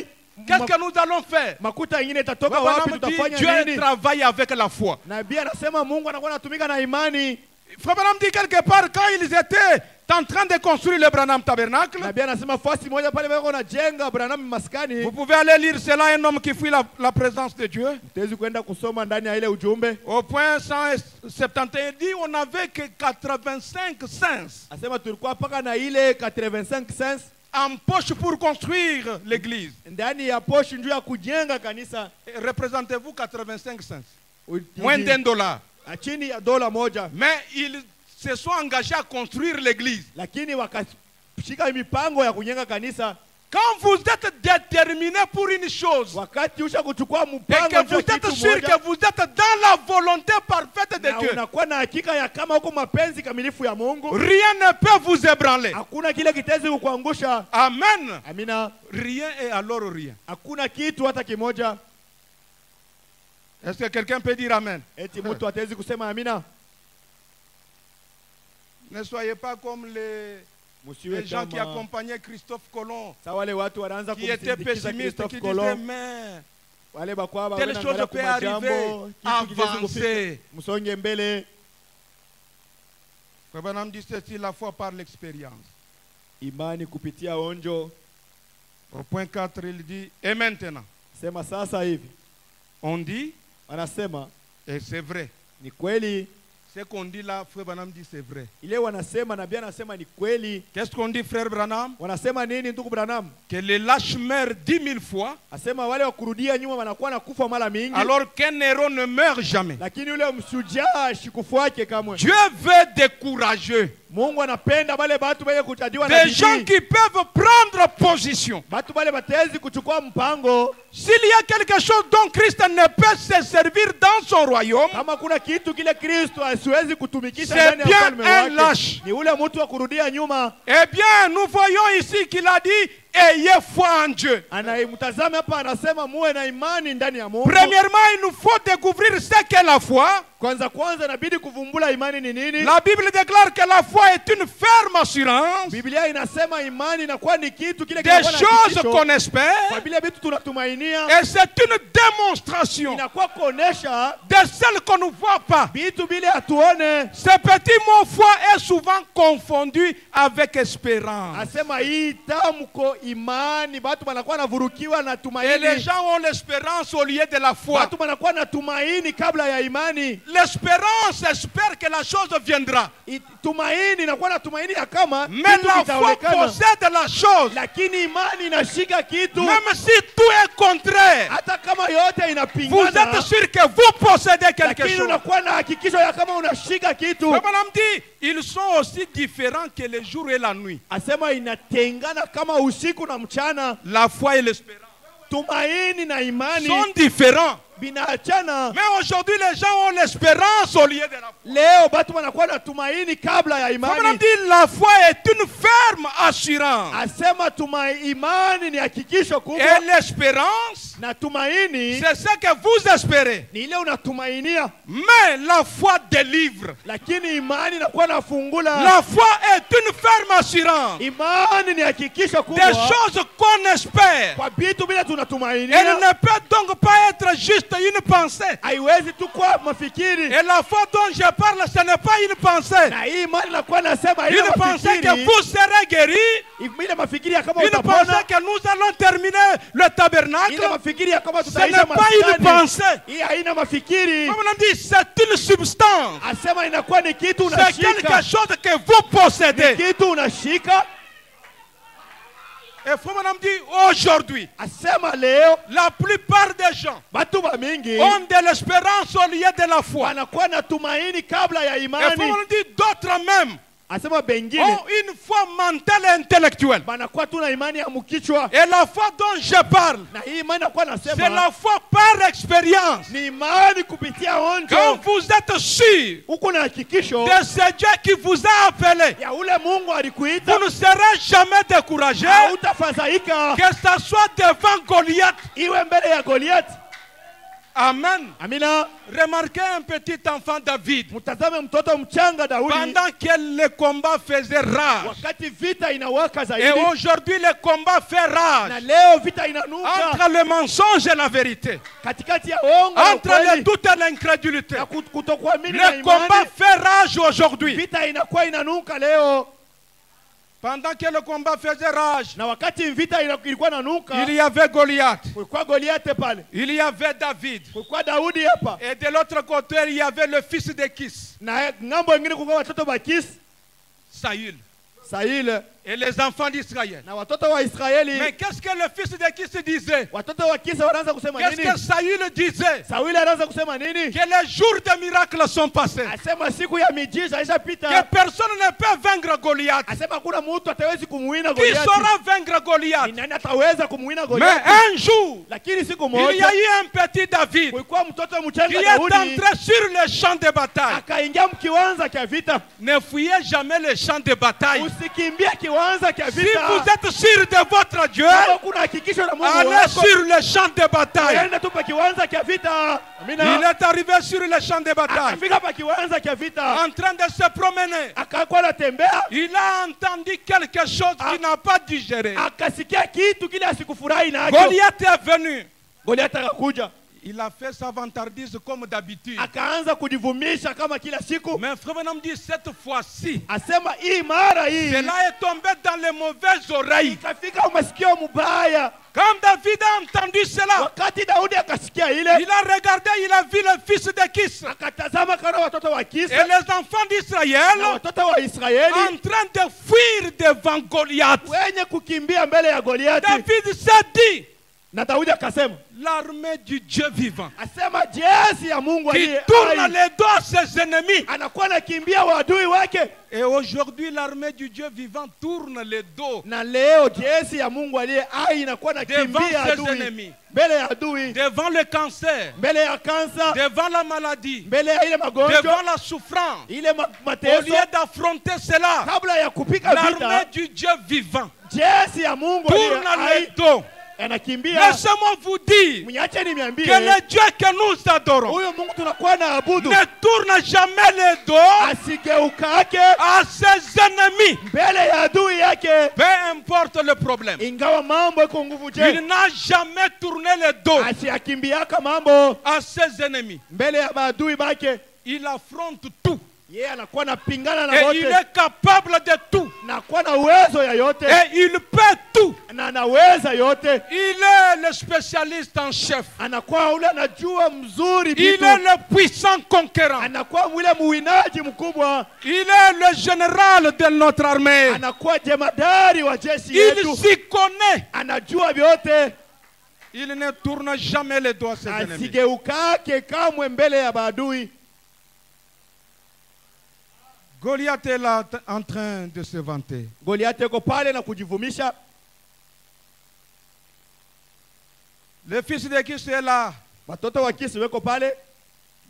Qu'est-ce que nous allons faire? Makuta ingine itatoka wapi, tutafanya nini? Dieu travaille avec la foi. Nabii anasema Mungu anakuwa anatumika na imani. Frère Branham dit quelque part quand ils étaient en train de construire le Branham tabernacle. Nabii anasema fasi moja pale wako najenga Branham maskani. Vous pouvez aller lire cela, un homme qui fuit la présence de Dieu. Mtezi kwenda kusoma ndani ya ile ujumbe. Au point 171 dit on n'avait que 85 cents. Asema tulikuwa paka na ile 85 cents en poche pour construire l'église. Ndani ya poche ndio ya kujenga kanisa. Représentez-vous 85 cents. Moins d'$1. Chini ya dola moja. Mais ils se sont engagés à construire l'église. Lakini wakashika mipango ya kujenga kanisa. Quand vous êtes déterminé pour une chose, wakati usha kuchukua mpango et que vous êtes sûr que vous êtes dans la volonté parfaite de Dieu, unakuwa na hakika ya kama uko mapenzi kamilifu ya Mungu, rien ne peut vous ébranler. Hakuna kile kitezi kukuangusha. Amen. Amina. Rien et alors rien. Hakuna kitu hata kimoja. Est-ce que quelqu'un peut dire amen? Eti mtu atawezi kusema amina? Ne soyez pas comme les gens qui accompagnaient Christophe Colomb, qui étaient pessimistes, qui disaient mais telle chose peut arriver, avancez. Frère Branham dit ceci, la foi par l'expérience. Imani kupitia onjo. Au point 4, il dit, et maintenant, sema sasa hivi. On dit, anasema, et c'est vrai, ni kweli, Ce qu'on dit là, frère Branham dit c'est vrai. Ile wanasema na bien anasema ni kweli. Qu'est-ce qu'on dit, frère Branham? Wanasema nini ndugu Branham? Que les lâches meurent 10 000 fois. Asema wale wakurudia nyuma wanakuwa nakufa mara mingi. Alors qu'un héros ne meurt jamais. Lakini yule mshujaa ashikufu yake kamwe. Dieu veut des courageux. Mungu anapenda wale watu wenye kutadiwa na des bidii. gens qui peuvent prendre position. Watu wale watezi kuchukua mpango. S'il y a quelque chose dont Christ ne peut se servir dans son royaume, kama kuna kitu kile Kristo asiwezi kutumikisha c'est ndani ya bien ufalme un wake, lâche. ni ule mtu wa kurudia nyuma. Eh bien, nous voyons ici qu'il a dit ayez foi en Dieu. Anayemtazama hapa anasema muwe na imani ndani ya Mungu. Premièrement, il nous faut découvrir ce qu'est la foi. Kwanza inabidi kuvumbula imani ni nini. La Bible déclare que la foi est une ferme assurance Biblia inasema imani inakuwa ni kitu kile des choses qu'on espère, kwa vile vitu tunatumainia, et c'est une démonstration inakuwa kuonesha de celles qu'on ne voit pas. vitu vile hatuone. Ce petit mot foi est souvent confondu avec espérance. Asema hii tamko imani watu wanakuwa navurukiwa na tumaini. Et les gens ont l'espérance au lieu de la foi. Watu wanakuwa na tumaini kabla ya imani. L'espérance espère que la chose viendra. Tumaini inakuwa na tumaini ya kama mais la foi possède la chose. Lakini imani inashika kitu. Même si tout est contraire, hata kama yote inapingana, vous êtes sûr que vous possédez quelque lakini chose. unakuwa na hakikisho ya kama unashika kitu. Madame dit, ils sont aussi différents que le jour et la nuit. Asema inatengana kama usiku na mchana. La foi et l'espérance tumaini na imani sont différents. Binaachana. Mais aujourd'hui les gens ont l'espérance au lieu de la foi. Leo watu wanakuwa na tumaini kabla ya imani. Madame dit, la foi est une ferme assurance. Asema imani ni hakikisho kubwa. Et l'espérance, na tumaini, c'est ce que vous espérez. Ni ile unatumainia. Mais la foi délivre. Lakini imani inakuwa nafungula. La foi est une ferme assurance. Imani ni hakikisho kubwa. Des choses qu'on espère. Kwa vitu bila tunatumainia. Elle ne peut donc pas être juste une pensée. Haiwezi tu kwa mafikiri. Et la foi dont je parle, ce n'est pas une pensée. Na hii imani inakuwa nasema ile une pensée que vous serez guéris. Ile mafikiri kama une utapona. Pensée que nous allons terminer le tabernacle. Ile mafikiri kama ce n'est pas une pensée. Hii haina mafikiri. Comme on dit, c'est une substance. Asema inakuwa ni kitu unashika. C'est quelque chose que vous possédez. Ni kitu unashika. Et frère madame dit aujourd'hui, la plupart des gens ont de l'espérance au lieu de la foi. Et frère madame dit d'autres même ont une foi mentale et intellectuelle. Et la foi dont je parle, c'est la foi par expérience. Quand vous êtes sûr de ce Dieu qui vous a appelé, vous ne serez jamais découragé, que ce soit devant Goliath. Amen. Amina. Remarquez un petit enfant David. Pendant que le combat faisait rage. Et aujourd'hui le combat fait rage. Entre le mensonge et la vérité. Entre le doute et l'incrédulité. Le combat fait rage aujourd'hui. Pendant que le combat faisait rage, il y avait Goliath. Il y avait David. Et de l'autre côté, il y avait le fils de Kis. Saül. Et les enfants d'Israël. Mais qu'est-ce que le fils de Kis disait? Qu'est-ce que Saül disait? Que les jours de miracles sont passés. Que personne ne peut vaincre Goliath. Qui saura vaincre Goliath? Mais un jour, il y a eu un petit David qui est entré sur le champ de bataille. Ne fuyez jamais le champ de bataille. Si vous êtes sûr de votre Dieu, allez sur le champ de bataille. Il est arrivé sur le champ de bataille, en train de se promener. Il a entendu quelque chose qu'il n'a pas digéré. Goliath est venu. Il a fait sa vantardise comme d'habitude. Akaanza kujivumisha kama kila siku. Mais frère Branham dit cette fois-ci, asema hii mara hii cela est tombé dans les mauvaises oreilles. Ikafika masikio mubaya. Quand David a entendu cela, wakati Daudi akasikia ile, il a regardé, il a vu le fils de Kis akatazama kana watoto wa Kis et les enfants d'Israël watoto wa Israeli en train de fuir devant Goliath. wenye kukimbia mbele ya Goliathi. David s'est dit, na Daudi akasema, l'armée du Dieu vivant asema jeshi ya Mungu qui aliye tourne les dos à ses ennemis. anakuwa nakimbia wadui wake. Et aujourd'hui, l'armée du Dieu vivant tourne les dos na leo jeshi ya Mungu aliye hai inakuwa devant nakimbia ses adui ennemis, mbele ya adui, devant le cancer, mbele ya kansa, devant la maladie, mbele ya ile magonjwa, devant la souffrance. ile Au mateso. lieu d'affronter cela, kabla ya kupika l'armée vita, du Dieu vivant jeshi ya Mungu aliye tourne les hai dos. anakimbia. Laissez-moi vous dire Mniache niambie, que le Dieu que nous adorons huyo Mungu tunakuwa na abudu ne tourne jamais les dos asigeukake à ses ennemis. mbele ya adui yake, Peu importe le problème, ingawa mambo iko nguvu. Je, il n'a jamais tourné les dos asiakimbiaka mambo à ses ennemis. mbele ya maadui bake. Il affronte tout Yeye anakuwa napingana na et wote, il est capable de tout na kuwa na uwezo ya yote, et il peut tout. na anaweza yote. Il est le spécialiste en chef. Anakuwa ule anajua mzuri Il vitu, est le puissant conquérant. anakuwa ule muwinaji mkubwa, Il est le général de notre armée. anakuwa jemadari wa jeshi Il yetu, s'y connaît. anajua vyote. Il ne tourne jamais les dos à ses ennemis. Asigeukake kamwe mbele ya maadui. Goliath est là en train de se vanter. Goliath yuko pale na kujivumisha. Le fils de Kis est là. Watoto wa Kisi weko pale,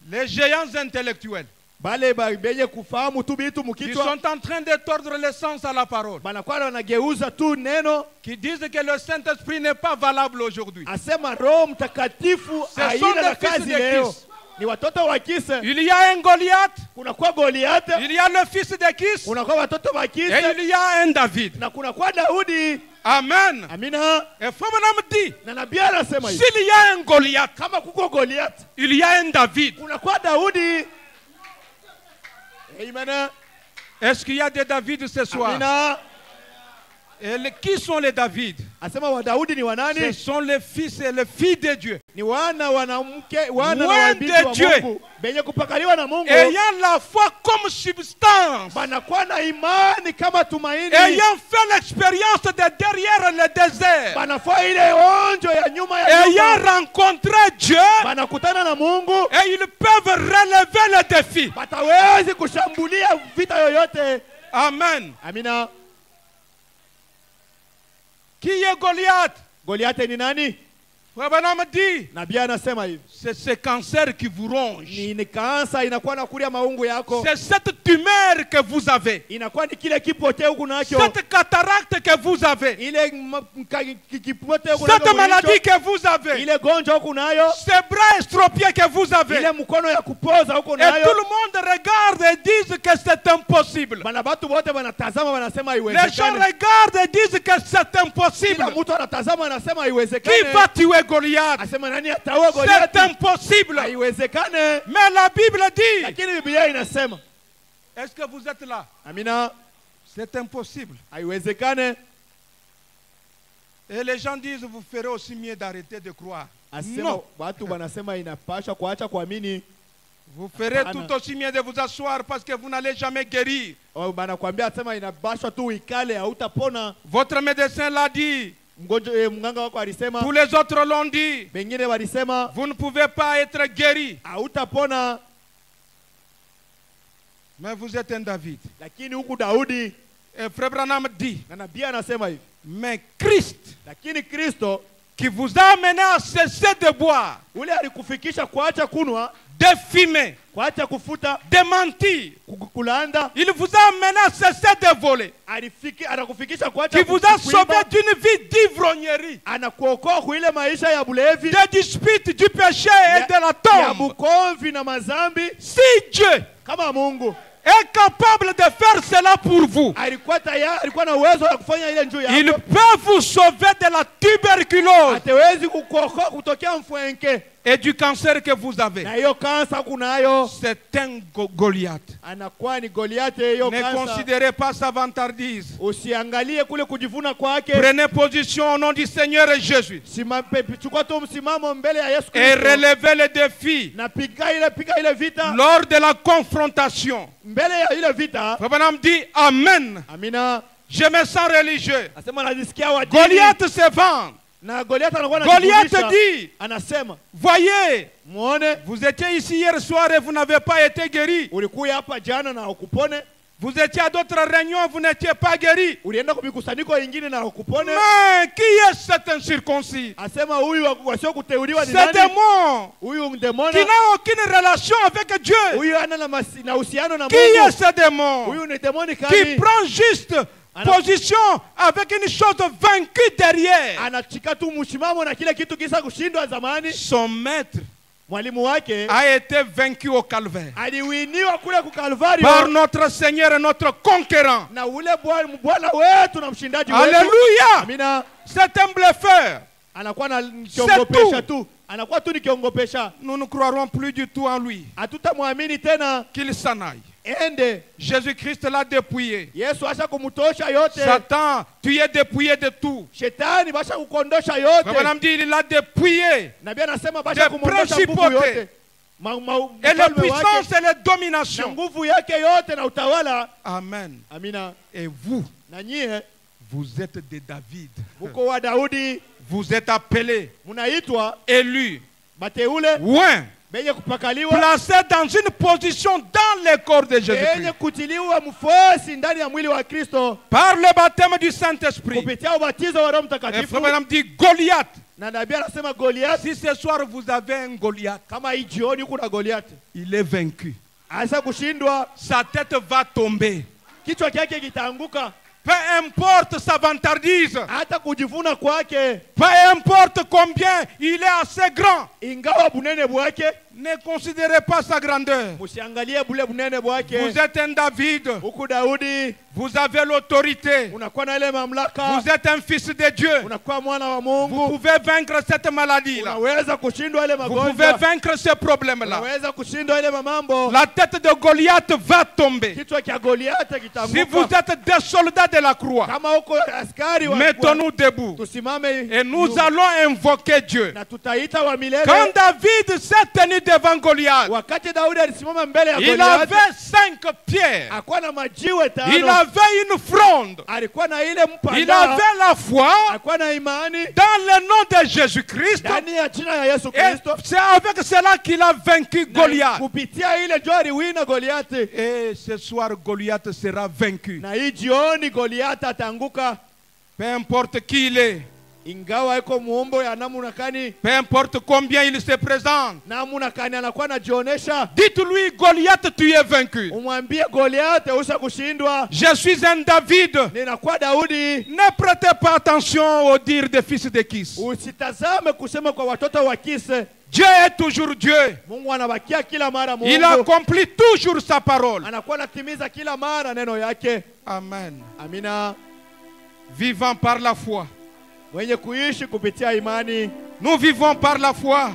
Les géants intellectuels bale benye kufahamu tu bitu qui mukichwa, sont en train de tordre le sens à la parole, banakuwa wanageuza tu neno. qui disent que le Saint-Esprit n'est pas valable aujourd'hui. Asema Roho Mtakatifu Ce sont haina na des fils kazi de leo. Kis. Ni watoto wa Kisi. Il y a un Goliath, Kunakuwa Goliath, il y a le fils de Kis kunakuwa watoto wa Kisi, et il y a un David. na kunakuwa Daudi. Amen. Amina. Et Frère Branham dit, Na nabii anasema hivi, s'il y a un Goliath, kama kuko Goliath, il y a un David. kunakuwa Daudi. Amen. Est-ce qu'il y a des David ce soir? Amina. Qui sont les David? Asema wa Daudi ni Ce wanani? sont les fils et les filles de Dieu, Ni wana wanamke, wana na Loin wabinti de wa Dieu. Mungu, benye kupakaliwa na Mungu, ayant la foi comme substance, banakuwa na imani kama tumaini, ayant fait l'expérience de derrière le désert, banafua ile onjo ya nyuma ya ayant nyumba, rencontré Dieu, banakutana na Mungu, et ils peuvent relever le défi. batawezi kushambulia vita yoyote. Amen. Amina. Qui est Goliath? Goliath ni nani? Frère Branham dit, Nabii anasema hivi, c'est ce cancer qui vous ronge. ni kansa inakuwa nakulia maungu yako, C'est cette tumeur que vous avez. inakuwa ni kile kipote huku nacho, Cette cataracte que vous avez. ile kipote huku Cette nacho, maladie que vous avez. ile gonjwa huku nayo, Ces bras estropiés que vous avez. ile mkono ya kupoza huku Et nayo. tout le monde regarde et dit que c'est impossible. Bana batu wote banatazama wanasema Les gens haiwezekani. regardent et disent que c'est Kila impossible. mtu anatazama anasema Qui haiwezekani. va tuer Goliath? Asema nani ataua C'est Goliathi? impossible. Haiwezekani. Mais la Bible dit, Lakini Biblia inasema, est-ce que vous êtes là? amina, C'est impossible. haiwezekani. Et les gens disent, vous ferez aussi mieux d'arrêter de croire. Asema Non. watu wanasema inapasha kuacha kuamini. Vous ferez Hapana. tout aussi mieux de vous asseoir parce que vous n'allez jamais guérir. Banakwambia asema inapasha tu uikale, hautapona. Votre médecin l'a dit. Mganga wako alisema, Tous les autres l'ont dit. bengine walisema Vous ne pouvez pas être guéri. hautapona. Mais vous êtes un David. Lakini huku Daudi Et Frère Branham dit, na nabii anasema hivi, mais Christ lakini Kristo qui vous a amené à cesser de boire, ule alikufikisha kuacha kunwa, de fumer, kuacha kufuta, de mentir, kulanda, il vous a amené à cesser de voler, anakufikisha kuacha qui vous a kuiba, sauvé d'une vie d'ivrognerie, anakuokoa kuile maisha ya bulevi, de dispute, du péché et de la ya tombe. bukomvi na mazambi. Si Dieu Kama Mungu est capable de faire cela pour vous, alikuwa tayari, alikuwa na uwezo wa kufanya ile njuu il yako, peut vous sauver de la tuberculose, atawezi kukuokoa kutokea mfwenke, et du cancer que vous avez, c'est un Goliath. Ne considérez pas sa vantardise. Prenez position au nom du Seigneur Jésus et relevez le défi lors de la confrontation. Abraham dit Amen. Je me sens religieux. Goliath se vante. Goliath dit, voyez, vous étiez ici hier soir et vous n'avez pas été guéri. Vous étiez à d'autres réunions, vous n'étiez pas guéri. Mais qui est cet incirconcis? C'est démon qui n'a aucune relation avec Dieu. Qui est ce démon qui prend juste position avec une chose vaincue derrière? Son maître a été vaincu au calvaire par notre Seigneur et notre conquérant. Alléluia. C'est un bluffeur. C'est tout. Nous ne croirons plus du tout en lui. Qu'il s'en aille. Jésus-Christ l'a dépouillé. Satan, tu es dépouillé de tout. Abraham dit il l'a dépouillé des principautés et les puissances et les dominations. Amen. Et vous, vous êtes de David. Vous êtes appelés, élus, oint, placé dans une position dans le corps de Jésus-Christ par le baptême du Saint-Esprit. Et frère dit Goliath. Si ce soir vous avez un Goliath, il est vaincu. Sa tête va tomber. Peu importe sa vantardise, peu importe combien il est assez grand, ne considérez pas sa grandeur. Vous êtes un David. Vous avez l'autorité. Vous êtes un fils de Dieu. Vous pouvez vaincre cette maladie-là. Vous pouvez vaincre ce problème-là. La tête de Goliath va tomber. Si vous êtes des soldats de la croix, mettons-nous debout. Et nous allons invoquer Dieu. Quand David s'est tenu devant Goliath, il avait 5 pierres. Il avait une fronde. Il avait la foi dans le nom de Jésus-Christ. Et c'est avec cela qu'il a vaincu Goliath. Et ce soir, Goliath sera vaincu. Peu importe qui il est. Peu importe combien il se présente. Dites-lui, Goliath, tu es vaincu. Je suis un David. Ne prêtez pas attention aux dires des fils de Kis. Dieu est toujours Dieu. Il accomplit toujours sa parole. Amen. Vivant par la foi. Nous vivons par la foi.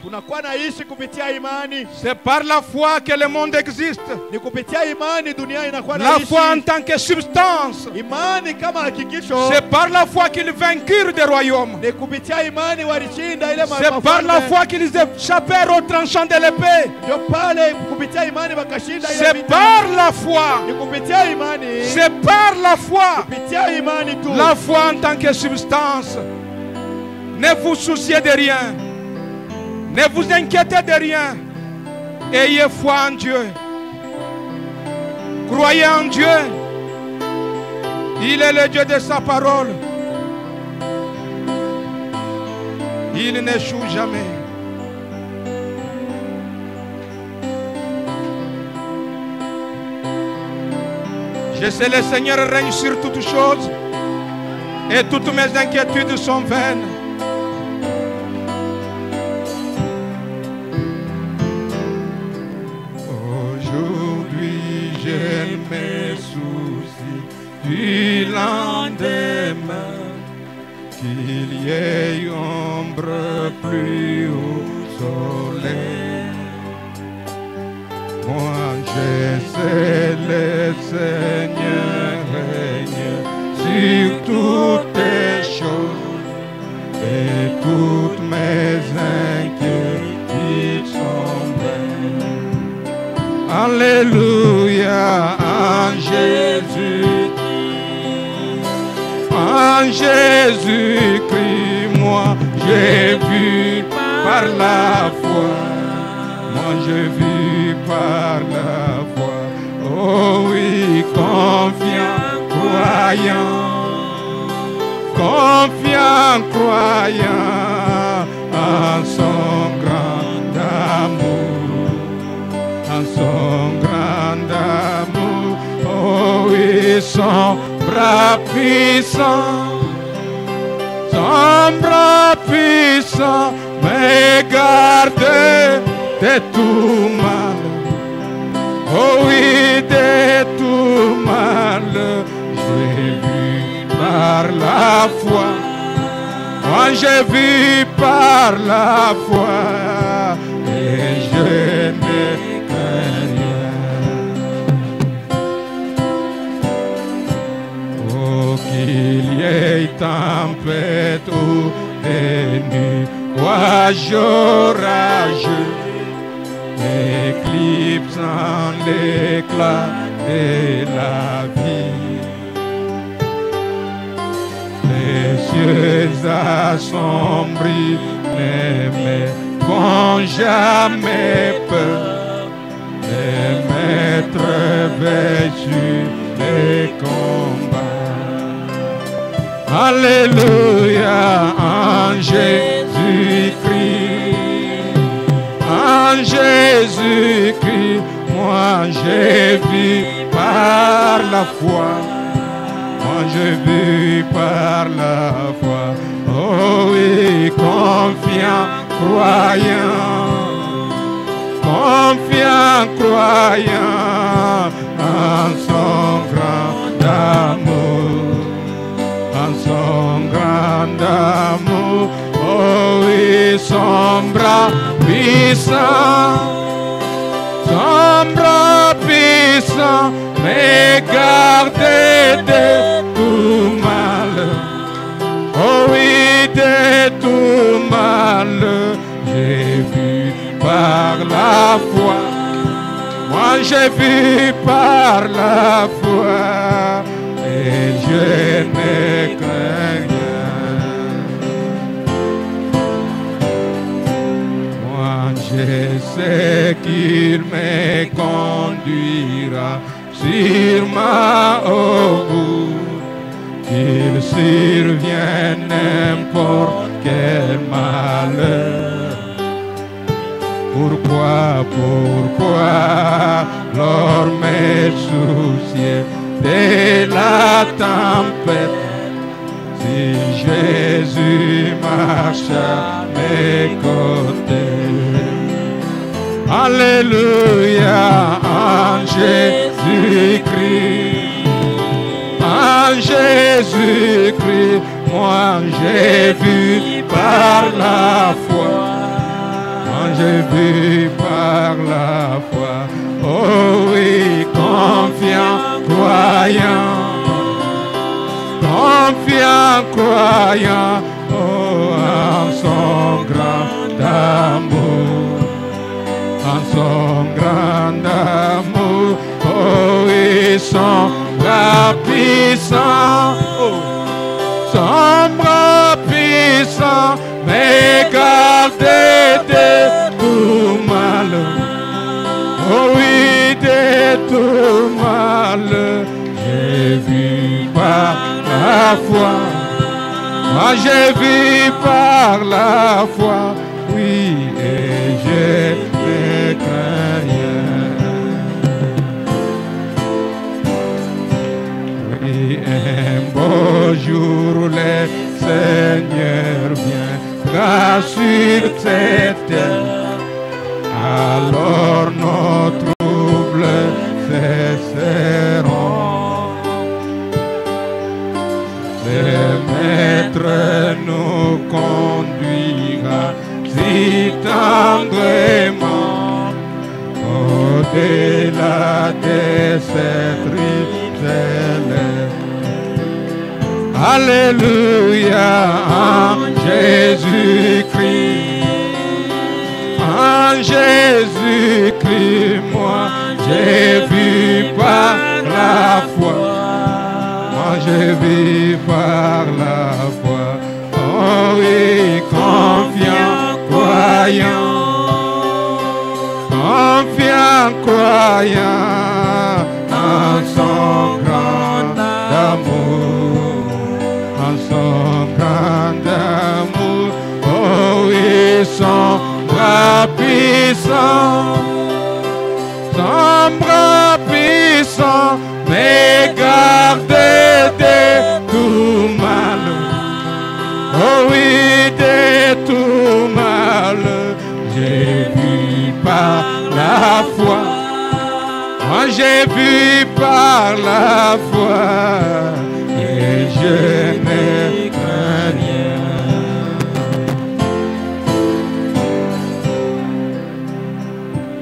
C'est par la foi que le monde existe. La foi en tant que substance. C'est par la foi qu'ils vainquirent des royaumes. C'est par la foi qu'ils échappèrent au tranchant de l'épée. C'est par la foi. C'est par la foi. La foi en tant que substance. Ne vous souciez de rien. Ne vous inquiétez de rien. Ayez foi en Dieu. Croyez en Dieu. Il est le Dieu de sa parole. Il n'échoue jamais. Je sais le Seigneur règne sur toutes choses. Et toutes mes inquiétudes sont vaines. Je me soucie du lendemain, qu'il y ait ombre plus haut soleil. Moi je sais le Seigneur règne sur toutes les choses et toutes mes inquiétudes sont vraies. Alléluia, en Jésus-Christ, en Jésus-Christ, moi j'ai vu par la foi, moi j'ai vu par la foi, oh oui, confiant, croyant, confiant, croyant en son grand amour, en son grand amour, oh oui, son bras puissant, mais gardez de tout mal, oh oui, de tout mal, j'ai vu par la foi, moi j'ai vu par la foi, et je ne crains rien. Oh, qu'il y ait tempête ou des nuages orageux, éclipsant l'éclat de la vie. Les cieux assombris ne me font jamais peur, les maîtres vêtus les combats. Alléluia, en Jésus-Christ, en Jésus-Christ, moi j'ai vu par la foi, moi j'ai vu par la foi, oh oui, confiant, croyant, confiant, croyant en son grand amour, en son grand amour, oh oui, son bras puissant, mais gardez de tout mal, oh oui, de tout mal, j'ai vu par la foi, moi j'ai vu par la foi, et je ne crains rien. Moi je sais qu'il me conduira sûrement au bout, qu'il survienne n'importe quel malheur. Pourquoi lors mes soucis de la tempête, si Jésus marche à mes côtés? Alléluia, en Jésus-Christ, en Jésus-Christ, moi j'ai vu par la foi, moi j'ai vu par la foi, oh oui, confiant, croyant, confiant, croyant, oh, en son grand amour, en son grand amour, oh oui, son bras puissant, son bras puissant, mais gardez de tout mal, oh oui, de tout mal, j'ai vu par la foi, moi j'ai vu par la foi, oui, et je ne crains rien. Oui, un beau jour le Seigneur viendra sur cette terre, alors nos troubles cesseront. Le Maître nous conduira si tant et la destructrice. Alléluia, en Jésus-Christ, en Jésus-Christ, moi j'ai vu par la foi, moi j'ai vu par la foi. Oh oui, confiant, croyant, confiant, croyant en son grand amour, en son grand amour. Oh oui, son bras puissant, mais gardez de tout mal. Oh oui, de tout mal. J'ai vu par la foi, moi j'ai vu par la foi, et je n'ai crains rien.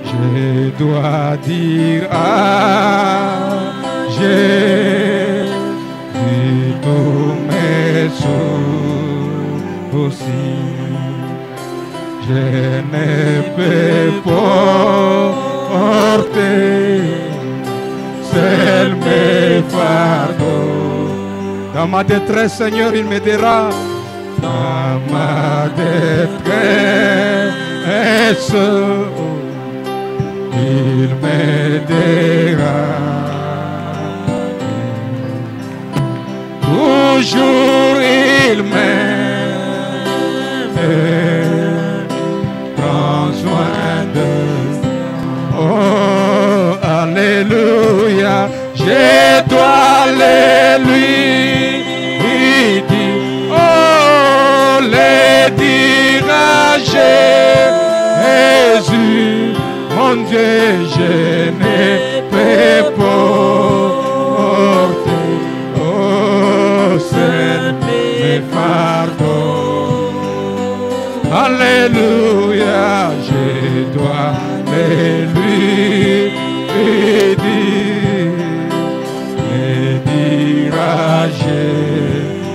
Je dois dire, j'ai vu tous mes soucis. Je ne peux porter seul mes fardeaux. Dans ma détresse, Seigneur, il m'aidera. Dans ma détresse, il m'aidera. Toujours il m'aide, prends soin de. Oh, alléluia, je dois les lui dire. Oh, les dire à Jésus, mon Dieu, je n'ai pas porter. Oh, c'est mes fardeaux. Alléluia, je dois les lui dire à Jésus.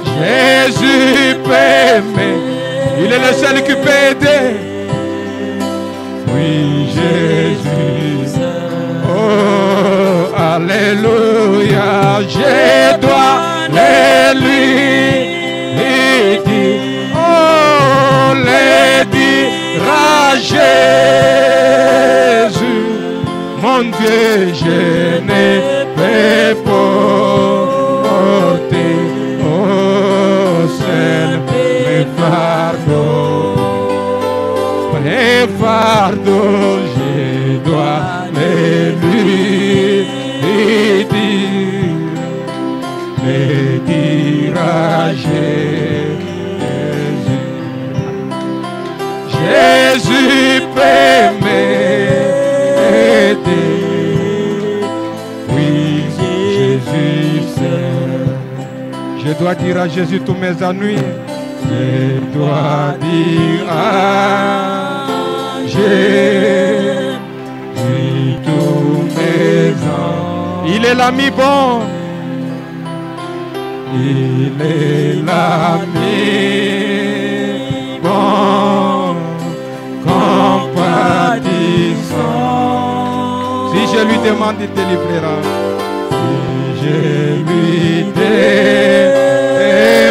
Jésus peut m'aider. Il est le seul qui peut aider. Oui, Jésus. Oh, alléluia. Je dois les lui dire. Oh, les dire à Jésus. Mon Dieu, je n'ai pas porter. Oh, c'est mes fardeaux, je dois les lui dire à Jésus. Jésus peut m'aider. Oui, Jésus sait. Je dois dire à Jésus tous mes ennuis. Je dois dire à Jésus tous mes ennuis. Il est l'ami bon. Il est l'ami bon, compatissant. Si je lui demande, il délivrera. Si je lui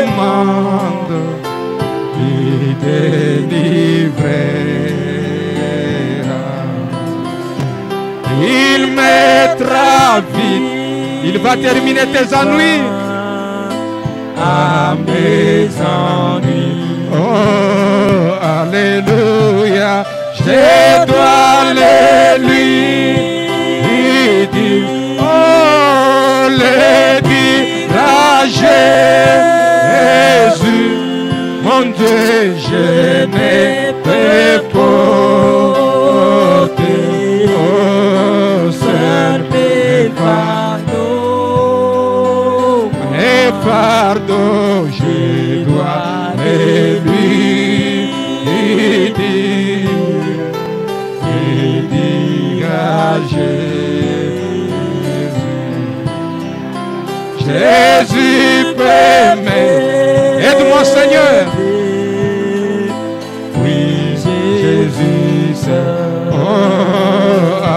demande, il délivrera. Il mettra vite. Il va terminer tes ennuis. À mes ennuis. Oh, alléluia. Je dois les lui dire. Oh, les dire à Jésus. Mon Dieu, je n'ai pas porté. Oh, c'est mes fardeaux. Mes fardeaux, je dois les lui dire. Jésus peut m'aider. Aide-moi, Seigneur. Oui, Jésus seul. Oh,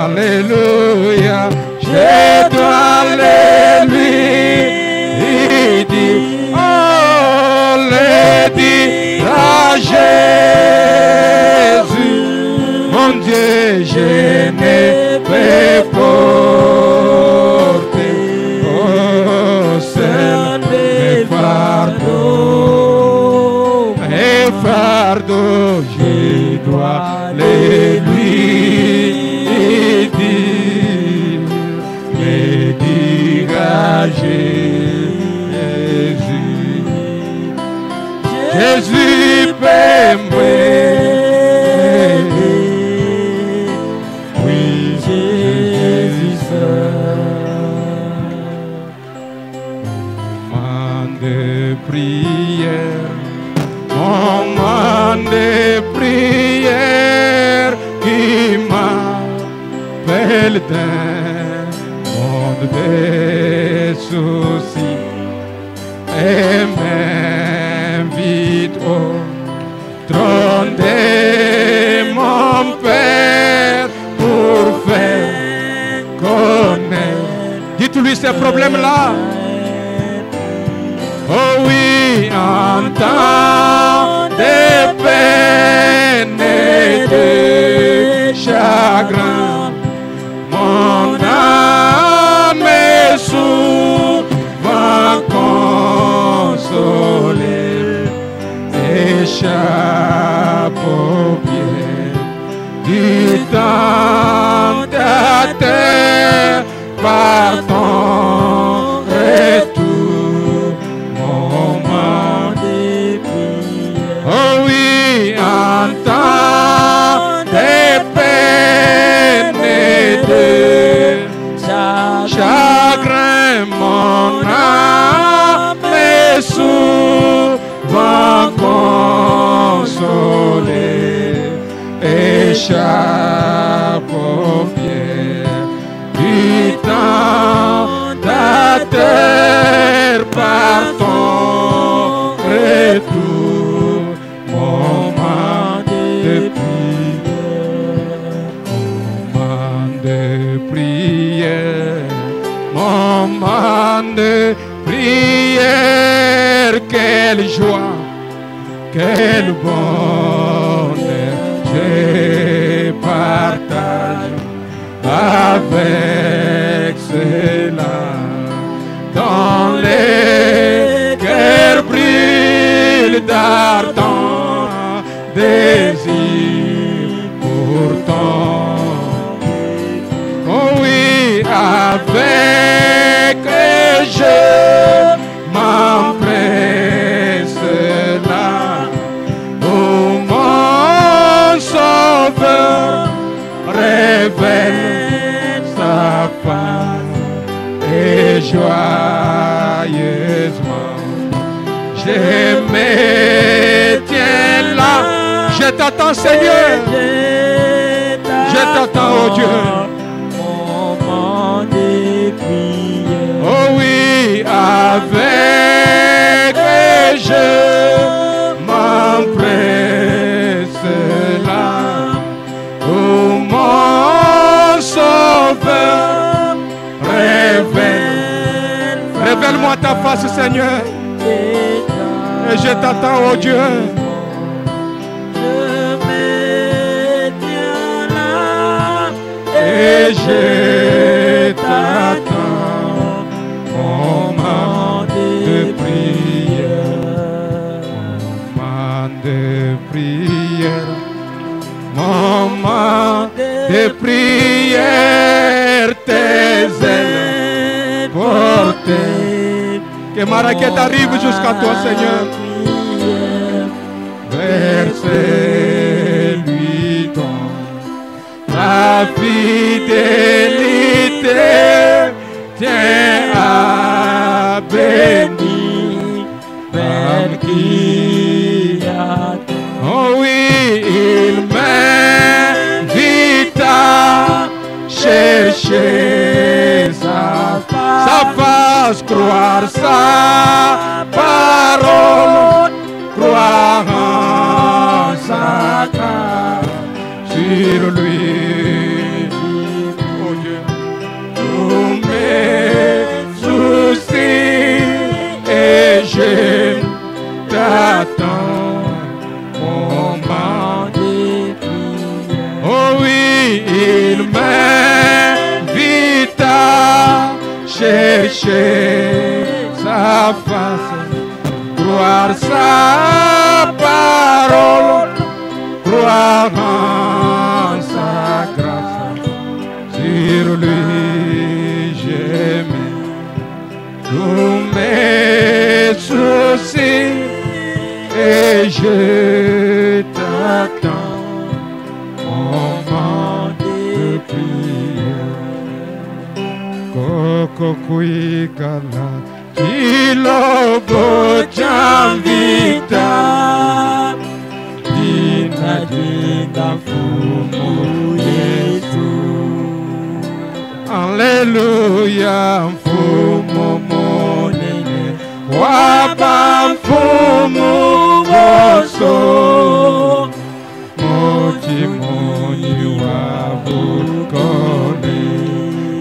alléluia. Je dois aller lui dire. Oh, le dire à Jésus. Mon Dieu, je ne peux porter. Oh, seul mes fardeaux. Mes fardeaux, je dois les lui dire. Les dégager. Jésus peut m'aider. Oui, Jésus seul. Moment de prière, moment de prière qui m'appelle d'un monde de soucis et m'invite au trône de mon Père pour faire connaître. Dites-lui ces problèmes-là. Oh oui, en temps de peine et de chagrin, mon âme est souvent consolée. Échappe au pied du tentateur par ton retour, moment de prière. Oh oui, en temps de peine et de chagrin, mon âme est souvent consolée. Échappe aux pierres du tentateur par ton retour, moment de prière, moment de prière, moment de prière. Quelle joie, quel bonheur je partage avec ceux-là dans les cœurs brûlent d'ardents désirs pourtant. Oh oui, avec je m'empresse là. Révèle sa face et joyeusement je me tiens là. Je t'attends, Seigneur. Je t'attends, oh Dieu. Moment de prière. Oh oui, avec je m'empresse là. Révèle-moi ta face, Seigneur. Et je t'attends, oh Dieu. Je me tiens là. Et je t'attends. Moment de prière. Moment de prière. Moment de prière. Tes ailes portées. Que ma raquette arrive jusqu'à toi, Seigneur. Versez-lui donc la fidélité. Tiens à bénir même qui a. Oh oui, il m'invite à chercher sa face croire sa parole, croire en sa grâce, sur lui. Oh Dieu, tous mes soucis et je t'attends, moment de prière. Oh oui, il m'invite à chercher sa face, croire sa parole, croire en sa grâce, sur lui j'ai mis tous mes soucis et je t'attends, moment de prière. Koko kuikala kilogo chamvita dina dina fumu Yesu. Alleluia, mfumu monene waba mfumu woso motimoni wabukone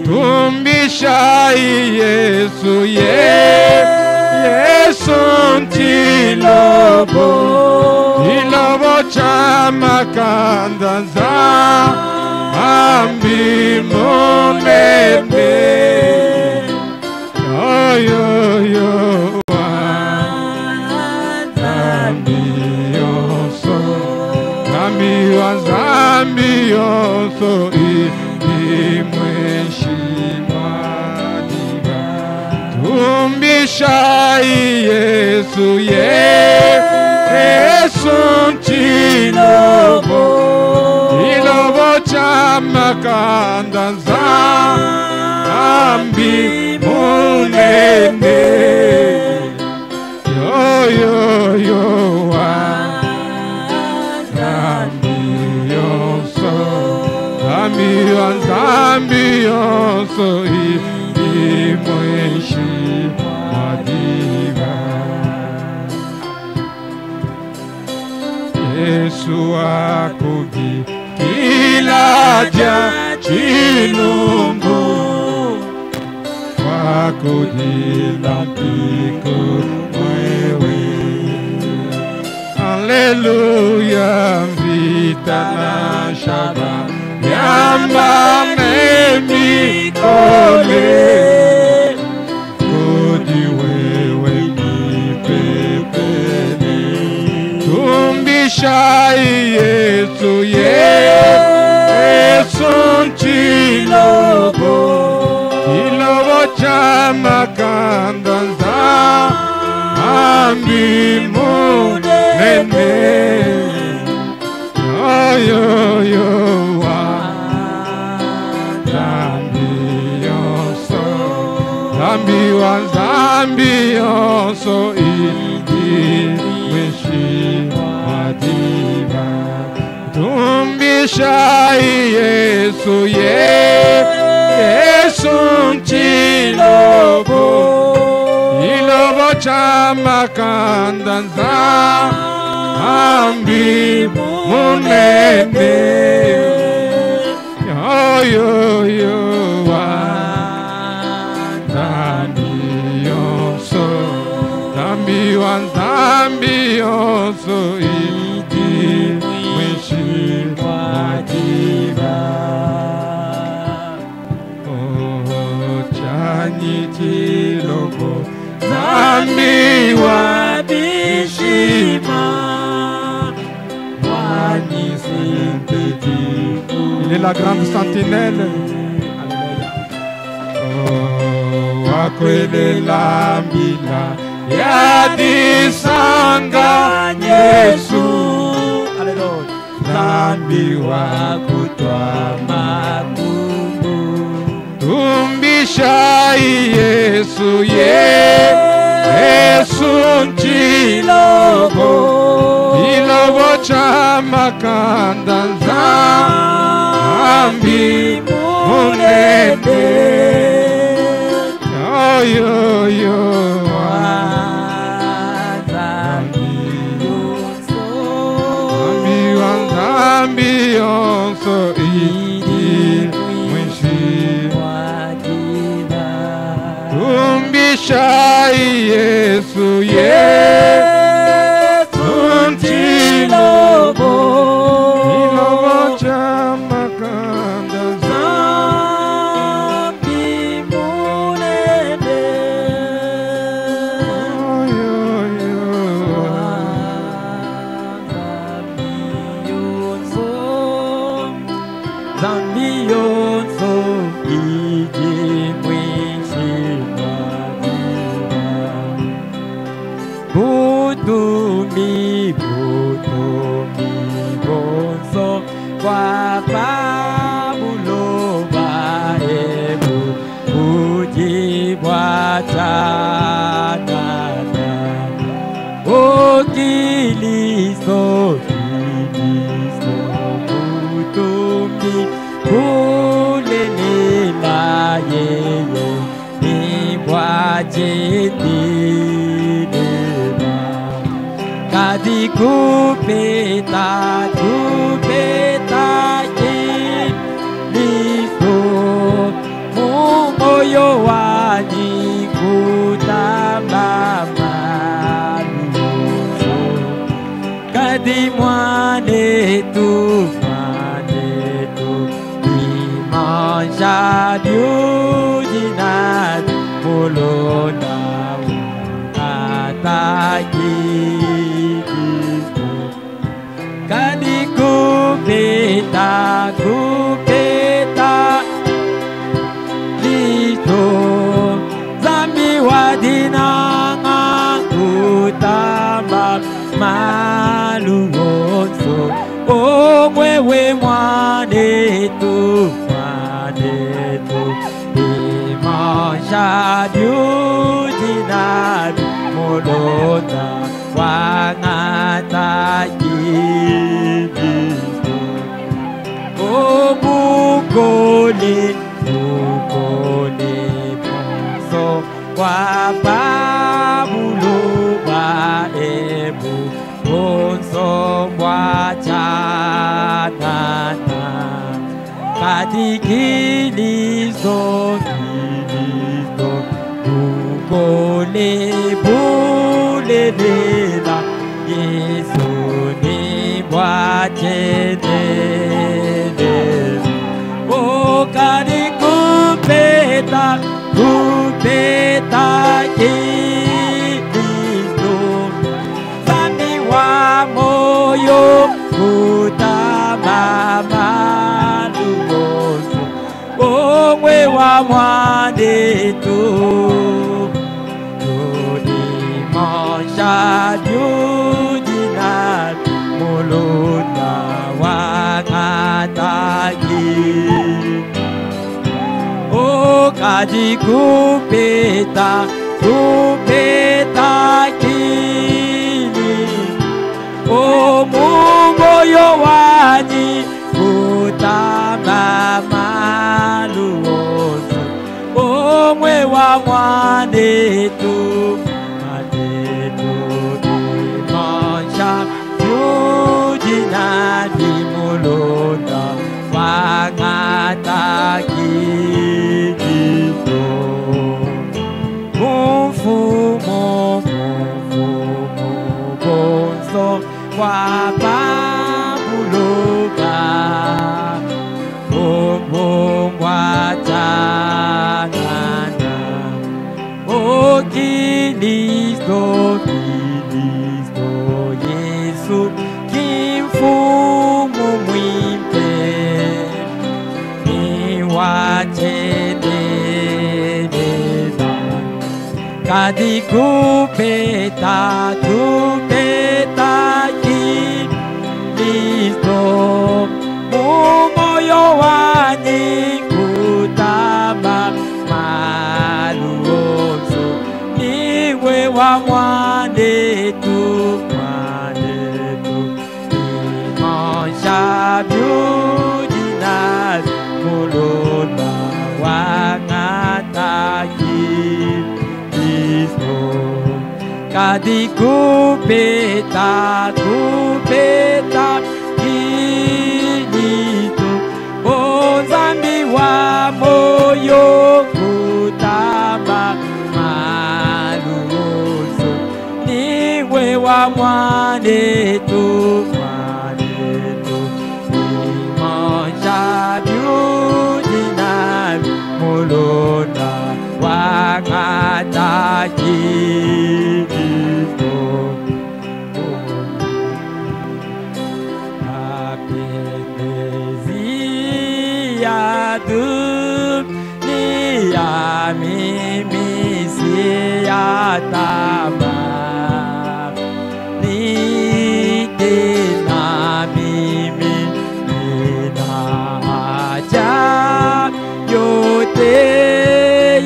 tumbisha Yesu Yesu ntilobo chamakandanza ambi monene yo Zambi yoso imweshima diva tumbisha Yesu Yesu ntilobo chamakandanza ambi monene yo Zambi yoso imweshi madiva. Yesu akugi kilaja chilungu wakuji lampiko mwewe. Alleluia, vita na shaba yamba nemi kole kodi wewe mi pepele tumbisha Yesu Yesu ntilobo chamakandanza ambi monene yo Zambi yoso imweshi madiva tumbisha Yesu Yesu ntilobo chamakandanza ambi monene yo Zambi yoso imweshi madiva. Oh chanyitiloko Zambi wabishima il est la grande sentinelle. Oh akwele lambila yadisanga Yesu Zambi wakutwa makumbu tumbisha Yesu Yesu ntilobo chamakandanza ambi monene Yesu Yesu Ntilobo Chamakanda Zambi Munene Zambi Yonso Iji Butumi bonso kwa pabulo baebu ujibwa tanana okiliso butumi kulenela yeye nibwa jeti Kadi kupeta listo Mungoyo wani kutamba maluso Kadi mwane tu Dimanja diujinat mulona Ataki Kadi kupeta listo Zambi wadinanga kutamba maluonso O mwewe mwanetu Dimanja diujinadu molona wangataki Bukole bonso kwa pabulo baebu bonso kwa chanana katikilizo bukole bulelela Yesu ni bwachene Kadi kupeta kilisto Zambi wa moyo kutama maluoso Omwe wa mwande tu Dimonsha diujina muluna wangataki Kadi kupeta kili O mungoyo wani kutama maluoso Omwe wa mwane tu Dimonsha yujina dimulona wangataki Mufumo bonso kwa pabuloga Mbongwa tanana Kilisto Yesu kimfumo mwimpe Niwachendeleza Kadi kupeta kilisto Mumoyo wani kutamba maluoso Niwe wa mwande tu Dimonsha biujinal mulona wangataki di kupeta kinito Ozambi wa moyo kutamba maluso Niwe wa mwanetu Imanja biudinami mulona wakata kirito Apendezi ya dunia mimi si ya taba Ni tena mimi nina yote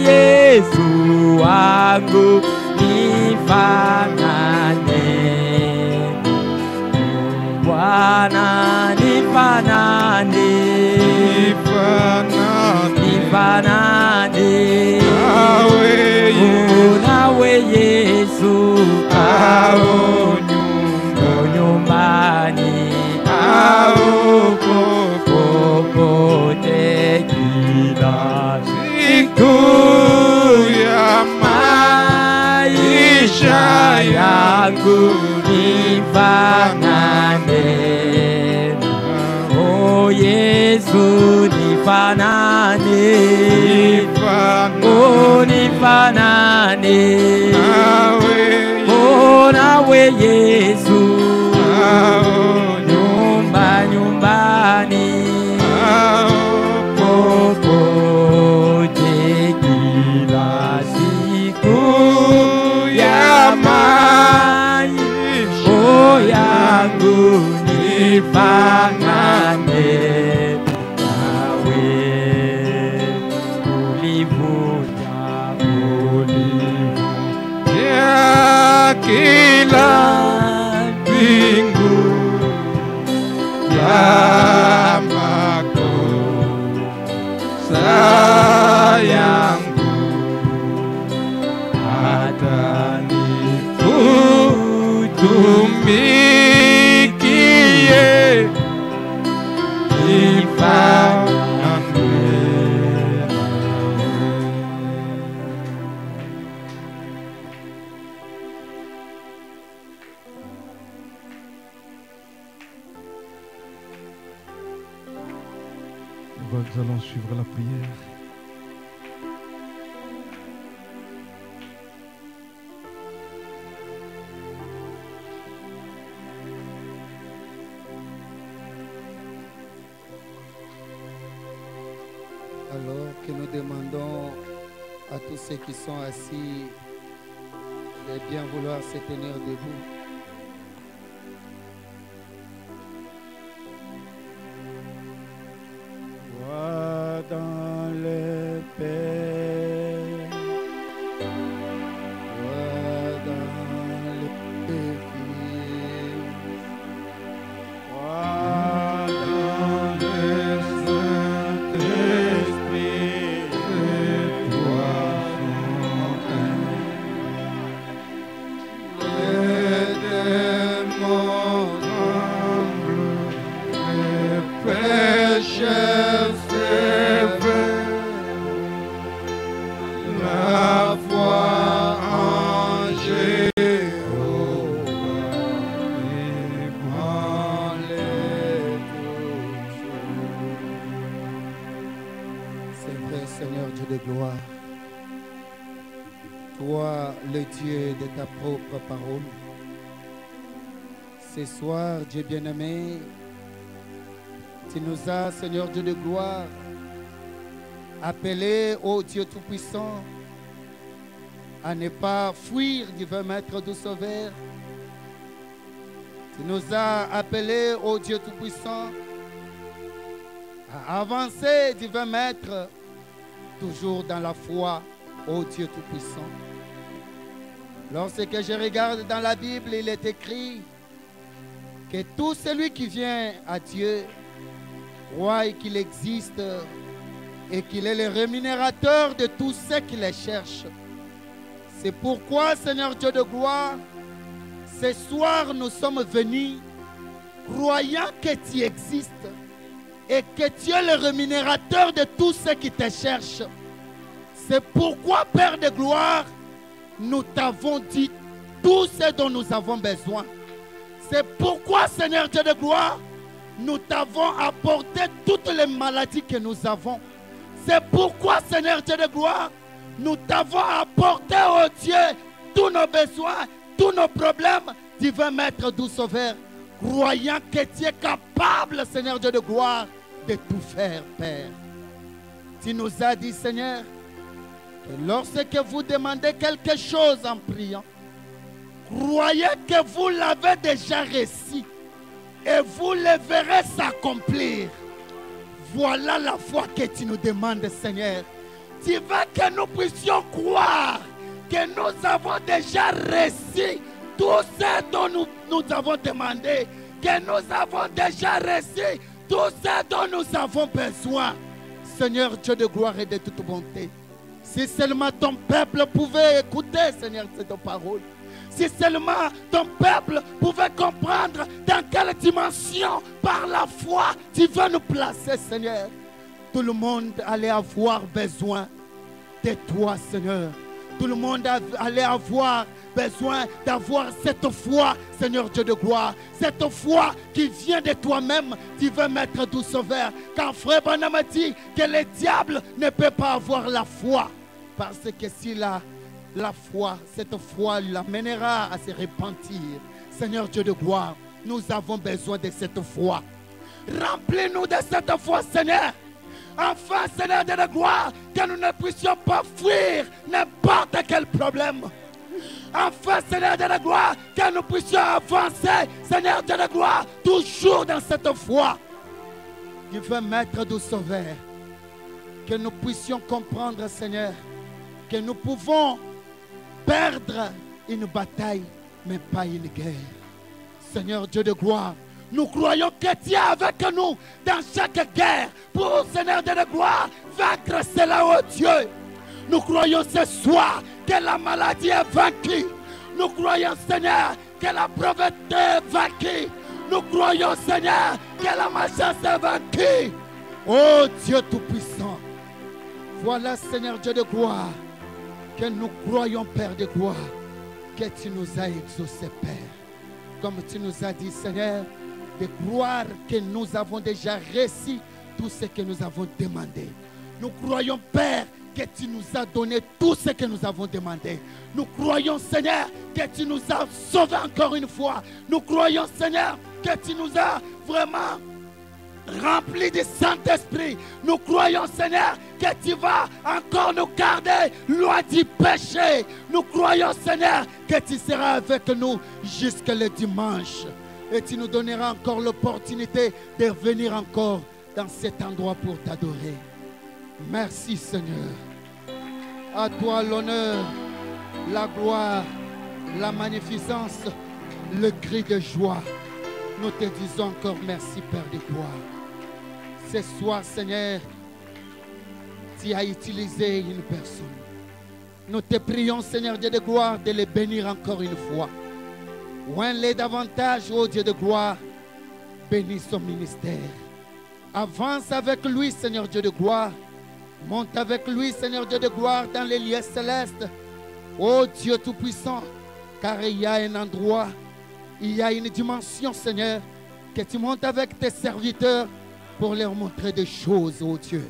Yesu wangu nifanane Bwana nifanane nawe Yesu nyumbani popote kila siku ya maisha yangu nifanane Oh Yesu nifanane Oh nifanane Oh nawe Yesu nyumbani popote kila siku ya maisha yangu nifanane nawe ulivunja kila mbingu ya makosa yangu hata nikutumikie Nous allons suivre la prière. Alors que nous demandons à tous ceux qui sont assis de bien vouloir se tenir debout. Dans le paix, Dans le pays, dans le Saint-Esprit, toi les démons tremblent, les pécheurs la foi en Jéhovah c'est vrai, Seigneur Dieu de gloire, toi le Dieu de ta propre parole. Ce soir, Dieu bien-aimé, tu nous as, Seigneur Dieu de gloire, appelé, ô Dieu Tout-Puissant, à ne pas fuir du 20 mètres du Sauveur. Tu nous as appelé, ô Dieu Tout-Puissant, à avancer du 20 mètres, toujours dans la foi, ô Dieu Tout-Puissant. Lorsque je regarde dans la Bible, il est écrit que tout celui qui vient à Dieu croit qu'il existe et qu'il est le rémunérateur de tous ceux qui les cherchent. C'est pourquoi, Seigneur Dieu de gloire, Ce soir, nous sommes venus croyant que tu existes et que tu es le rémunérateur de tous ceux qui te cherchent. C'est pourquoi, Père de gloire, nous t'avons dit tout ce dont nous avons besoin. C'est pourquoi, Seigneur Dieu de gloire, nous t'avons apporté toutes les maladies que nous avons. C'est pourquoi, Seigneur Dieu de gloire, nous t'avons apporté, oh Dieu, tous nos besoins, tous nos problèmes, divin Maître doux Sauveur, croyant que tu es capable, Seigneur Dieu de gloire, de tout faire, Père. Tu nous as dit, Seigneur, que lorsque vous demandez quelque chose en priant, croyez que vous l'avez déjà reçu et vous le verrez s'accomplir. Voilà la foi que tu nous demandes, Seigneur. Tu veux que nous puissions croire que nous avons déjà reçu tout ce dont nous avons demandé, que nous avons déjà reçu tout ce dont nous avons besoin. Seigneur Dieu de gloire et de toute bonté, si seulement ton peuple pouvait écouter, Seigneur, cette parole. Si seulement ton peuple pouvait comprendre dans quelle dimension, par la foi, tu veux nous placer, Seigneur. Tout le monde allait avoir besoin de toi, Seigneur. Tout le monde allait avoir besoin d'avoir cette foi, Seigneur Dieu de gloire. Cette foi qui vient de toi-même, tu veux mettre doux Sauveur. Car frère Branham a dit que le diable ne peut pas avoir la foi. Parce que si la foi, cette foi l'amènera à se repentir. Seigneur Dieu de gloire, nous avons besoin de cette foi. Remplis-nous de cette foi, Seigneur. Enfin, Seigneur Dieu de gloire, que nous ne puissions pas fuir n'importe quel problème. Enfin, Seigneur Dieu de gloire, que nous puissions avancer, Seigneur Dieu de gloire, toujours dans cette foi. Tu veux mettre du Sauveur, que nous puissions comprendre, Seigneur, que nous pouvons perdre une bataille, mais pas une guerre. Seigneur Dieu de gloire, nous croyons que tu es avec nous dans chaque guerre. Pour, Seigneur Dieu de gloire, vaincre cela, oh Dieu. Nous croyons ce soir que la maladie est vaincue. Nous croyons, Seigneur, que la pauvreté est vaincue. Nous croyons, Seigneur, que la malchance est vaincue. Oh Dieu Tout-Puissant, voilà, Seigneur Dieu de gloire, que nous croyons, Père de gloire, que tu nous as exaucés, Père. Comme tu nous as dit, Seigneur, de croire que nous avons déjà reçu tout ce que nous avons demandé. Nous croyons, Père, que tu nous as donné tout ce que nous avons demandé. Nous croyons, Seigneur, que tu nous as sauvés encore une fois. Nous croyons, Seigneur, que tu nous as vraiment remplis du Saint-Esprit. Nous croyons, Seigneur, que tu vas encore nous garder loin du péché. Nous croyons, Seigneur, que tu seras avec nous jusqu'à le dimanche. Et tu nous donneras encore l'opportunité de revenir encore dans cet endroit pour t'adorer. Merci, Seigneur. À toi l'honneur, la gloire, la magnificence, le cri de joie. Nous te disons encore merci, Père de gloire. Ce soir, Seigneur, tu as utilisé une personne. Nous te prions, Seigneur Dieu de gloire, de le bénir encore une fois. Oins-les davantage, ô Dieu de gloire. Bénis son ministère. Avance avec lui, Seigneur Dieu de gloire. Monte avec lui, Seigneur Dieu de gloire, dans les lieux célestes. Ô Dieu Tout-Puissant, car il y a un endroit, il y a une dimension, Seigneur, que tu montes avec tes serviteurs pour leur montrer des choses, ô Dieu.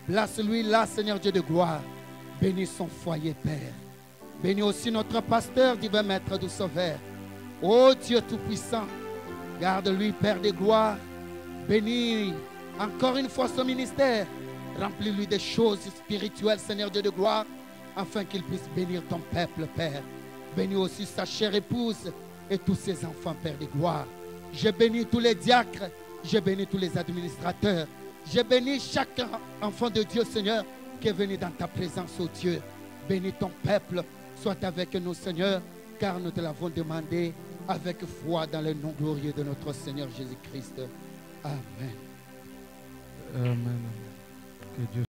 Place-lui là, Seigneur Dieu de gloire. Bénis son foyer, Père. Bénis aussi notre pasteur, divin Maître du Sauveur. Ô Dieu Tout-Puissant, garde-lui, Père de gloire. Bénis encore une fois son ministère. Remplis-lui des choses spirituelles, Seigneur Dieu de gloire, afin qu'il puisse bénir ton peuple, Père. Bénis aussi sa chère épouse et tous ses enfants, Père de gloire. Je bénis tous les diacres, je bénis tous les administrateurs. Je bénis chaque enfant de Dieu, Seigneur, qui est venu dans ta présence, ô Dieu. Bénis ton peuple, sois avec nous, Seigneur, car nous te l'avons demandé avec foi dans le nom glorieux de notre Seigneur Jésus-Christ. Amen. Amen. Que Dieu